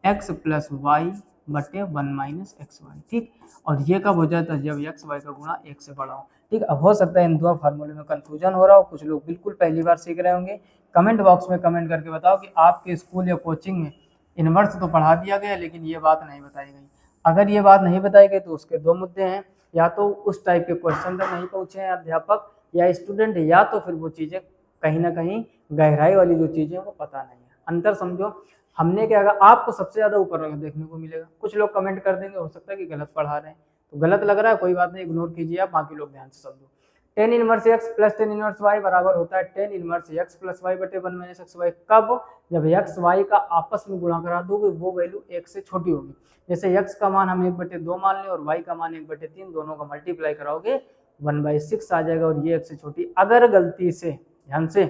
x plus y बटे 1 माइनस एक्स वाई, ठीक। और ये कब हो जाता है, जब एक्स वाई का गुणा 1 से बड़ा हो, ठीक। अब हो सकता है इन दो फार्मूले में कंफ्यूजन हो रहा हो, कुछ लोग बिल्कुल पहली बार सीख रहे होंगे। कमेंट बॉक्स में कमेंट करके बताओ कि आपके स्कूल या कोचिंग में इन्वर्स तो पढ़ा दिया गया लेकिन ये बात नहीं बताई गई। अगर ये बात नहीं बताई गई तो उसके दो मुद्दे हैं, या तो उस टाइप के क्वेश्चन तक नहीं पहुंचे हैं अध्यापक या स्टूडेंट, या तो फिर वो चीज़ें कहीं ना कहीं गहराई वाली जो चीज़ें वो पता नहीं है। अंतर समझो, हमने क्या कहा, आपको सबसे ज़्यादा ऊपर वाला देखने को मिलेगा। कुछ लोग कमेंट कर देंगे, हो सकता है कि गलत पढ़ा रहे हैं, तो गलत लग रहा है कोई बात नहीं, इग्नोर कीजिए आप, बाकी लोग ध्यान से समझो। tan inverse x plus tan inverse y बराबर होता है tan inverse x plus y बटे 1 माइनस एक्स वाई। कब, जब x y का आपस में गुणा करा दोगे, वो वैल्यू 1 से छोटी होगी। जैसे x का मान हम 1/2 मान लें और y का मान 1/3, दोनों का मल्टीप्लाई कराओगे 1/6 आ जाएगा, और ये 1 से छोटी। अगर गलती से, ध्यान से,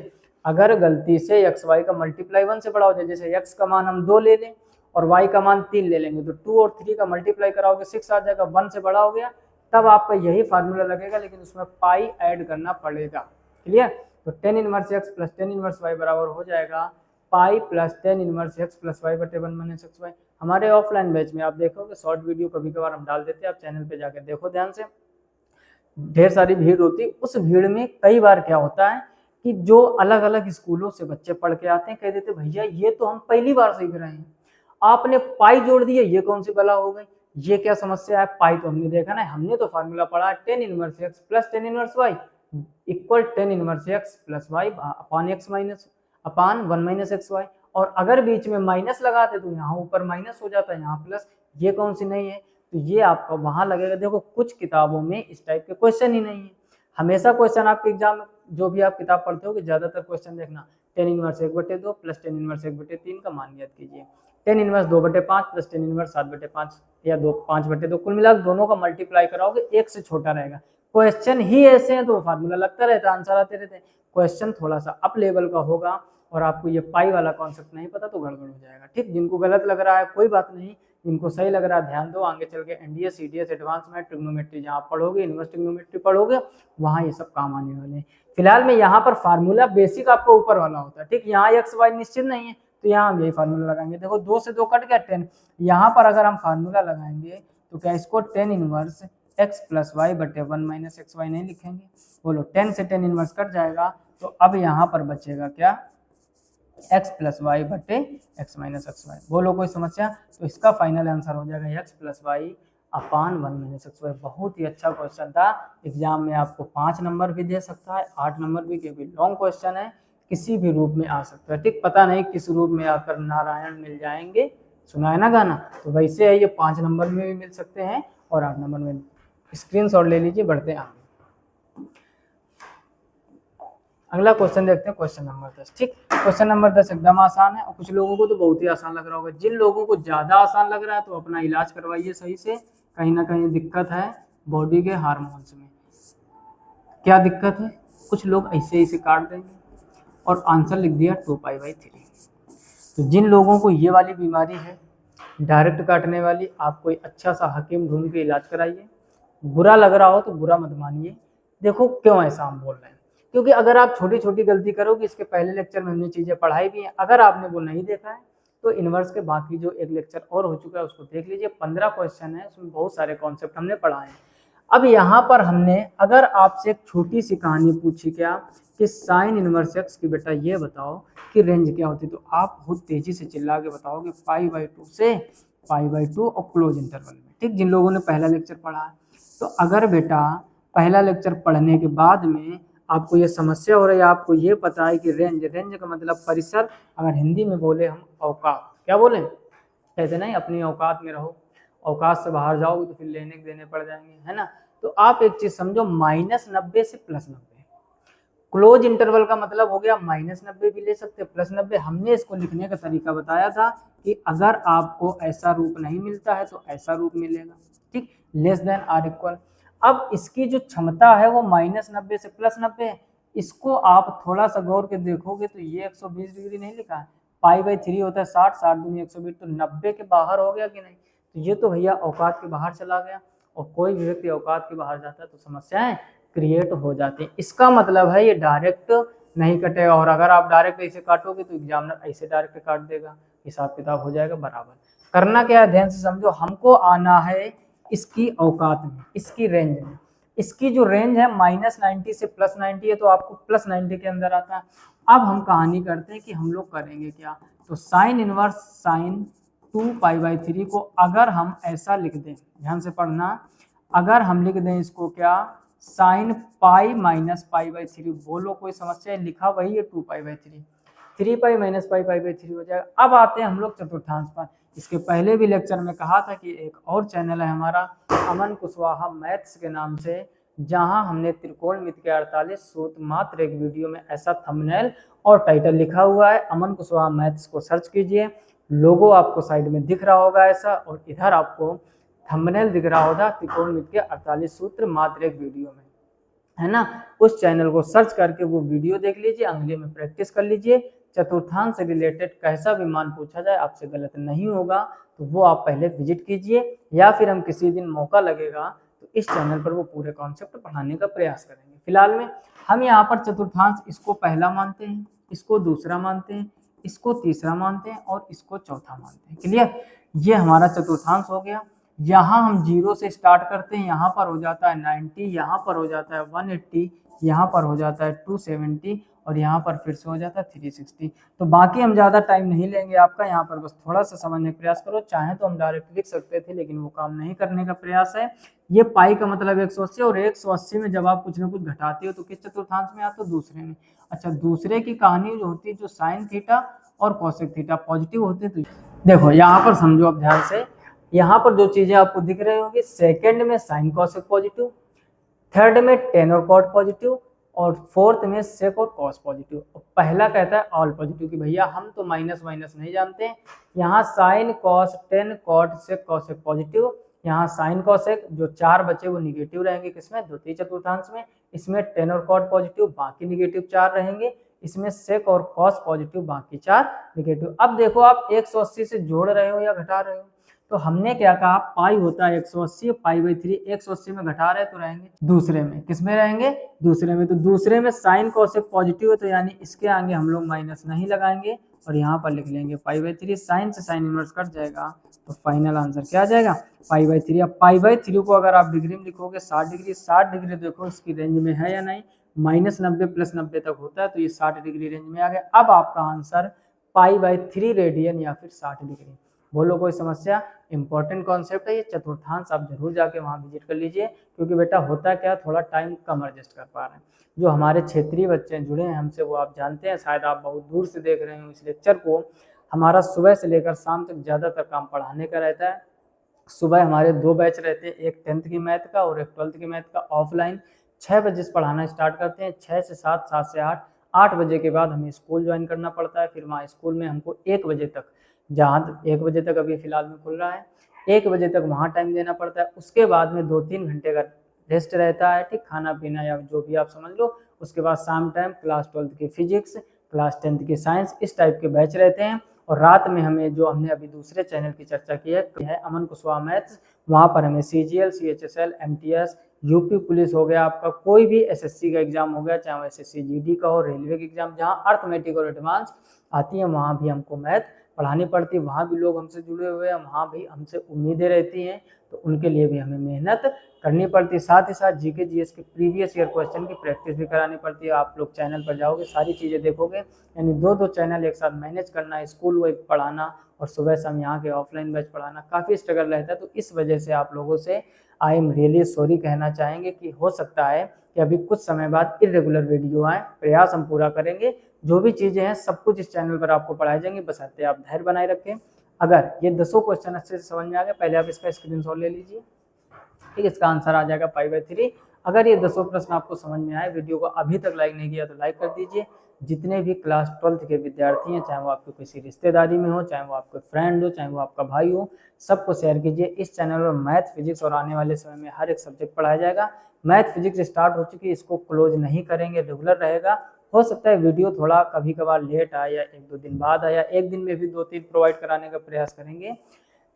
अगर गलती से एक्स वाई का मल्टीप्लाई 1 से बड़ा हो जाए, जैसे x का मान हम 2 ले लें और y का मान 3 ले लेंगे, तो 2 और 3 का मल्टीप्लाई कराओगे 6 आ जाएगा, 1 से बड़ा हो गया, तब आपका यही फार्मूला लगेगा, लेकिन उसमें पाई ऐड करना पड़ेगा। क्लियर? तो tan inverse x plus tan inverse y बराबर हो जाएगा पाई plus tan inverse x plus y बटे 1 माइनस एक्स वाई। हमारे ऑफलाइन बैच में आप देखोगे शॉर्ट वीडियो कभी कभार हम डाल देते हैं, आप चैनल पे जाकर देखो ध्यान से, ढेर सारी भीड़ होती है। उस भीड़ में कई बार क्या होता है कि जो अलग अलग स्कूलों से बच्चे पढ़ के आते हैं, कह देते भैया ये तो हम पहली बार सीख रहे हैं, आपने पाई जोड़ दिया, ये कौन सी बला हो गई, ये क्या समस्या है, पाई तो हमने देखा ना, हमने तो फार्मूला पढ़ा tan inverse x plus tan inverse y equal tan inverse x plus y upon x minus upon 1 minus x y. और अगर बीच में माइनस लगाते तो यहाँ ऊपर माइनस हो जाता है, यहाँ प्लस, ये कौन सी नहीं है, तो ये आपका वहां लगेगा। देखो कुछ किताबों में इस टाइप के क्वेश्चन ही नहीं है। हमेशा क्वेश्चन आपके एग्जाम में जो भी आप किताब पढ़ते हो, ज्यादातर क्वेश्चन देखना tan inverse 1/2 plus tan inverse 1/3 का मान याद कीजिए, tan inverse 2/5 plus tan inverse 7/5 या 5/2, कुल मिलाकर दोनों का मल्टीप्लाई कराओगे 1 से छोटा रहेगा। क्वेश्चन ही ऐसे हैं तो फार्मूला लगता रहता है, आंसर आते रहते हैं। क्वेश्चन थोड़ा सा अप लेवल का होगा और आपको ये पाई वाला कॉन्सेप्ट नहीं पता तो गड़बड़ हो जाएगा, ठीक। जिनको गलत लग रहा है कोई बात नहीं, इनको सही लग रहा है ध्यान दो, आगे चल के एनडीए सीडीएस एडवांस में ट्रिग्नोमेट्री जहाँ पढ़ोगे, इनवर्स ट्रिग्नोमेट्री पढ़ोगे, वहाँ ये सब काम आने वाले हैं। फिलहाल में यहाँ पर फार्मूला बेसिक आपको ऊपर वाला होता है, ठीक। यहाँ एक्स वाई निश्चित नहीं है तो यहाँ हम यही फार्मूला लगाएंगे। देखो 2 से 2 कट गया 10, यहाँ पर अगर हम फार्मूला लगाएंगे तो क्या इसको tan inverse x plus y बटे 1 माइनस एक्स वाई नहीं लिखेंगे, बोलो 10 से tan इनवर्स कट जाएगा, तो अब यहाँ पर बचेगा क्या, x प्लस वाई बटे एक्स माइनस एक्स वाई। बोलो कोई समस्या? तो इसका फाइनल आंसर हो जाएगा x प्लस वाई अपान 1 माइनस एक्स वाई। बहुत ही अच्छा क्वेश्चन था, एग्जाम में आपको 5 नंबर भी दे सकता है, 8 नंबर भी, क्योंकि लॉन्ग क्वेश्चन है, किसी भी रूप में आ सकता है, ठीक। पता नहीं किस रूप में आकर नारायण मिल जाएंगे, सुना है ना गाना, तो वैसे है ये 5 नंबर में भी मिल सकते हैं और 8 नंबर में। स्क्रीनशॉट ले लीजिए, बढ़ते हैं आगे। अगला क्वेश्चन देखते हैं, क्वेश्चन नंबर 10, ठीक। क्वेश्चन नंबर 10 एकदम आसान है और कुछ लोगों को तो बहुत ही आसान लग रहा होगा। जिन लोगों को ज्यादा आसान लग रहा है तो अपना इलाज करवाइए सही से, कहीं ना कहीं दिक्कत है बॉडी के हार्मोन्स में। क्या दिक्कत है? कुछ लोग ऐसे ऐसे काट देंगे और आंसर लिख दिया 2π/3। तो जिन लोगों को ये वाली बीमारी है डायरेक्ट काटने वाली, आप कोई अच्छा सा हकीम ढूंढ के इलाज कराइए। बुरा लग रहा हो तो बुरा मत मानिए, देखो क्यों ऐसा हम बोल रहे हैं, क्योंकि अगर आप छोटी छोटी गलती करोगे, इसके पहले लेक्चर में हमने चीज़ें पढ़ाई भी हैं, अगर आपने वो नहीं देखा है तो इन्वर्स के बाकी जो एक लेक्चर और हो चुका है उसको देख लीजिए। 15 क्वेश्चन है, उसमें बहुत सारे कॉन्सेप्ट हमने पढ़ाए हैं। अब यहाँ पर हमने अगर आपसे एक छोटी सी कहानी पूछी क्या कि साइन इनवर्स एक्स की बेटा ये बताओ कि रेंज क्या होती है, तो आप बहुत तेजी से चिल्ला के बताओगे पाई/2 से पाई/2 और क्लोज इंटरवल में, ठीक, जिन लोगों ने पहला लेक्चर पढ़ा है। तो अगर बेटा पहला लेक्चर पढ़ने के बाद में आपको ये समस्या हो रही है, आपको ये पता है कि रेंज, रेंज का मतलब परिसर, अगर हिंदी में बोले हम औकात, क्या बोले, कहते नहीं अपनी औकात में रहो, औकात से बाहर जाओगे तो फिर लेने देने पड़ जाएंगे, है ना। तो आप एक चीज समझो, -90 से +90, क्लोज इंटरवल का मतलब हो गया -90 भी ले सकते, +90। हमने इसको लिखने का तरीका बताया था कि अगर आपको ऐसा रूप नहीं मिलता है तो ऐसा रूप मिलेगा, ठीक, लेस देन आर इक्वल। अब इसकी जो क्षमता है वो -90 से +90 है। इसको आप थोड़ा सा गौर के देखोगे तो ये 120 डिग्री नहीं लिखा है, पाई/3 होता है 60, 60 दूनी 120, तो 90 के बाहर हो गया कि नहीं, तो ये तो भैया औकात के बाहर चला गया, और कोई भी व्यक्ति औकात के बाहर जाता है तो समस्याएं क्रिएट हो जाती हैं। इसका मतलब है ये डायरेक्ट नहीं कटेगा, और अगर आप डायरेक्ट ऐसे काटोगे तो एग्जामिनर ऐसे डायरेक्ट काट देगा, हिसाब किताब हो जाएगा बराबर। करना क्या है, ध्यान से समझो, हमको आना है इसकी औकात में, इसकी रेंज में। इसकी जो रेंज है -90 से +90 है, तो आपको +90 के अंदर आता है। अब हम कहानी करते हैं कि हम लोग करेंगे क्या, तो साइन इनवर्स साइन 2π/3 को अगर हम ऐसा लिख दें, ध्यान से पढ़ना, अगर हम लिख दें इसको क्या, साइन पाई माइनस पाई/3, बोलो कोई समस्या है, लिखा वही है 2π/3, 3π - पाई/3 हो जाएगा। अब आते हैं हम लोग चतुर्थांश पर। इसके पहले भी लेक्चर में कहा था कि एक और चैनल है हमारा अमन कुशवाहा मैथ्स के नाम से, जहां हमने त्रिकोणमिति के 48 सूत्र मात्र एक वीडियो में ऐसा थंबनेल और टाइटल लिखा हुआ है। अमन कुशवाहा मैथ्स को सर्च कीजिए, लोगो आपको साइड में दिख रहा होगा ऐसा, और इधर आपको थंबनेल दिख रहा होगा त्रिकोणमिति के 48 सूत्र मात्र एक वीडियो में, है ना। उस चैनल को सर्च करके वो वीडियो देख लीजिए, अंग्रेजी में प्रैक्टिस कर लीजिए। चतुर्थांश से रिलेटेड कैसा भी मान पूछा जाए आपसे गलत नहीं होगा, तो वो आप पहले विजिट कीजिए, या फिर हम किसी दिन मौका लगेगा तो इस चैनल पर वो पूरे कॉन्सेप्ट पढ़ाने का प्रयास करेंगे। फिलहाल में हम यहाँ पर चतुर्थांश इसको पहला मानते हैं, इसको दूसरा मानते हैं, इसको तीसरा मानते हैं और इसको चौथा मानते हैं। क्लियर, ये हमारा चतुर्थांश हो गया। यहाँ हम 0 से स्टार्ट करते हैं, यहाँ पर हो जाता है 90, यहाँ पर हो जाता है 180, यहाँ पर हो जाता है 270 और यहाँ पर फिर से हो जाता है 360। तो बाकी हम ज़्यादा टाइम नहीं लेंगे आपका, यहाँ पर बस थोड़ा सा समझने का प्रयास करो। चाहे तो हम डायरेक्ट लिख सकते थे, लेकिन वो काम नहीं करने का प्रयास है। ये पाई का मतलब 180, और 180 में जब आप कुछ ना कुछ घटाते हो तो किस चतुर्थांश में आते हो, दूसरे में। अच्छा, दूसरे की कहानी जो होती है, जो साइन थीटा और कोसेक थीटा पॉजिटिव होते हैं, तो देखो यहाँ पर समझो अब ध्यान से, यहाँ पर जो चीजें आपको दिख रही होंगी, सेकंड में साइन कोसेक पॉजिटिव, थर्ड में टेन और कॉट पॉजिटिव, और फोर्थ में सेक और कॉस पॉजिटिव। पहला कहता है ऑल पॉजिटिव, कि भैया हम तो माइनस माइनस नहीं जानते हैं। यहाँ sine cos tan cot sec cosec positive, यहाँ साइन कॉसेक जो 4 बचे वो निगेटिव रहेंगे, किसमें, द्वितीय चतुर्थांश में। इसमें टेन और कॉट पॉजिटिव, बाकी निगेटिव 4 रहेंगे। इसमें सेक और कॉस पॉजिटिव, बाकी 4 निगेटिव। अब देखो आप 180 से जोड़ रहे हो या घटा रहे हो, तो हमने क्या कहा, पाई होता है 180, पाई/3 180 में घटा रहे तो रहेंगे दूसरे में, किसमें रहेंगे, दूसरे में। तो दूसरे में साइन कोसेक पॉजिटिव है, तो यानी इसके आगे हम लोग माइनस नहीं लगाएंगे और यहाँ पर लिख लेंगे पाई/3। साइन से साइन इनवर्स कट जाएगा, तो फाइनल आंसर क्या आ जाएगा, पाई/3। अब पाई/3 को अगर आप डिग्री में लिखोगे 60 डिग्री, 60 डिग्री देखो इसकी रेंज में है या नहीं, -90 +90 तक होता है, तो ये 60 डिग्री रेंज में आ गया। अब आपका आंसर पाई/3 रेडियन या फिर 60 डिग्री। बोलो कोई समस्या, इंपॉर्टेंट कॉन्सेप्ट है ये चतुर्थांश, आप जरूर जाके वहाँ विजिट कर लीजिए, क्योंकि बेटा होता क्या, थोड़ा टाइम कम एडजस्ट कर पा रहे हैं। जो हमारे क्षेत्रीय बच्चे जुड़े हैं हमसे, वो आप जानते हैं, शायद आप बहुत दूर से देख रहे हो इस लेक्चर को। हमारा सुबह से लेकर शाम तक ज़्यादातर काम पढ़ाने का रहता है। सुबह हमारे 2 बैच रहते हैं, एक 10th की मैथ का और एक 12th की मैथ का, ऑफलाइन 6 बजे से पढ़ाना स्टार्ट करते हैं, 6 से 7, 7 से 8। 8 बजे के बाद हमें स्कूल ज्वाइन करना पड़ता है, फिर वहाँ स्कूल में हमको 1 बजे तक, जहाँ 1 बजे तक अभी फिलहाल में खुल रहा है, 1 बजे तक वहाँ टाइम देना पड़ता है। उसके बाद में 2-3 घंटे का रेस्ट रहता है, ठीक, खाना पीना या जो भी आप समझ लो। उसके बाद शाम टाइम क्लास 12th की फिजिक्स, क्लास 10th की साइंस, इस टाइप के बैच रहते हैं। और रात में हमें, जो हमने अभी दूसरे चैनल की चर्चा की है अमन कुशवाहा मैथ्स, वहाँ पर हमें CGL, CHSL, MTS, UP police हो गया, आपका कोई भी एसएससी का एग्जाम हो गया, चाहे वो एसएससी जीडी का हो, रेलवे के एग्जाम, जहाँ अर्थमेटिक और एडवांस आती है वहाँ भी हमको मैथ पढ़ानी पड़ती है, वहाँ भी लोग हमसे जुड़े हुए हैं, वहाँ भी हमसे उम्मीदें रहती हैं, तो उनके लिए भी हमें मेहनत करनी पड़ती है। साथ ही साथ जीके जीएस के प्रीवियस ईयर क्वेश्चन की प्रैक्टिस भी करानी पड़ती है। आप लोग चैनल पर जाओगे, सारी चीज़ें देखोगे, यानी दो चैनल एक साथ मैनेज करना, स्कूल वाइज पढ़ाना और सुबह शाम यहाँ के ऑफलाइन बैच पढ़ाना काफ़ी स्ट्रगल रहता है। तो इस वजह से आप लोगों से आई एम रियली सॉरी कहना चाहेंगे कि हो सकता है कि अभी कुछ समय बाद इरेगुलर वीडियो आए, प्रयास हम पूरा करेंगे। जो भी चीज़ें हैं सब कुछ इस चैनल पर आपको पढ़ाई जाएंगी, बशर्ते आप धैर्य बनाए रखें। अगर ये 10 क्वेश्चन अच्छे से समझ में आ गए, पहले आप इसका स्क्रीनशॉट ले लीजिए, ठीक है, इसका आंसर आ जाएगा π/3। अगर ये 10 प्रश्न आपको समझ में आए, वीडियो को अभी तक लाइक नहीं किया तो लाइक कर दीजिए। जितने भी क्लास 12th के विद्यार्थी हैं, चाहे वो आपके किसी रिश्तेदारी में हो, चाहे वो आपके फ्रेंड हो, चाहे वो आपका भाई हो, सबको शेयर कीजिए। इस चैनल पर मैथ फिजिक्स और आने वाले समय में हर एक सब्जेक्ट पढ़ाया जाएगा। मैथ फिजिक्स स्टार्ट हो चुकी है, इसको क्लोज नहीं करेंगे, रेगुलर रहेगा। हो सकता है वीडियो थोड़ा कभी कभार लेट आया या 1-2 दिन बाद आया, एक दिन में भी 2-3 प्रोवाइड कराने का प्रयास करेंगे।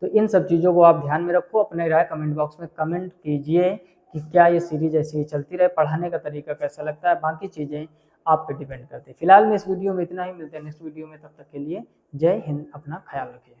तो इन सब चीज़ों को आप ध्यान में रखो, अपने राय कमेंट बॉक्स में कमेंट कीजिए कि क्या ये सीरीज ऐसे ही चलती रहे, पढ़ाने का तरीका कैसा लगता है, बाकी चीज़ें आप पे डिपेंड करती है। फिलहाल में इस वीडियो में इतना ही, मिलते हैं नेक्स्ट वीडियो में, तब तक के लिए जय हिंद, अपना ख्याल रखिए।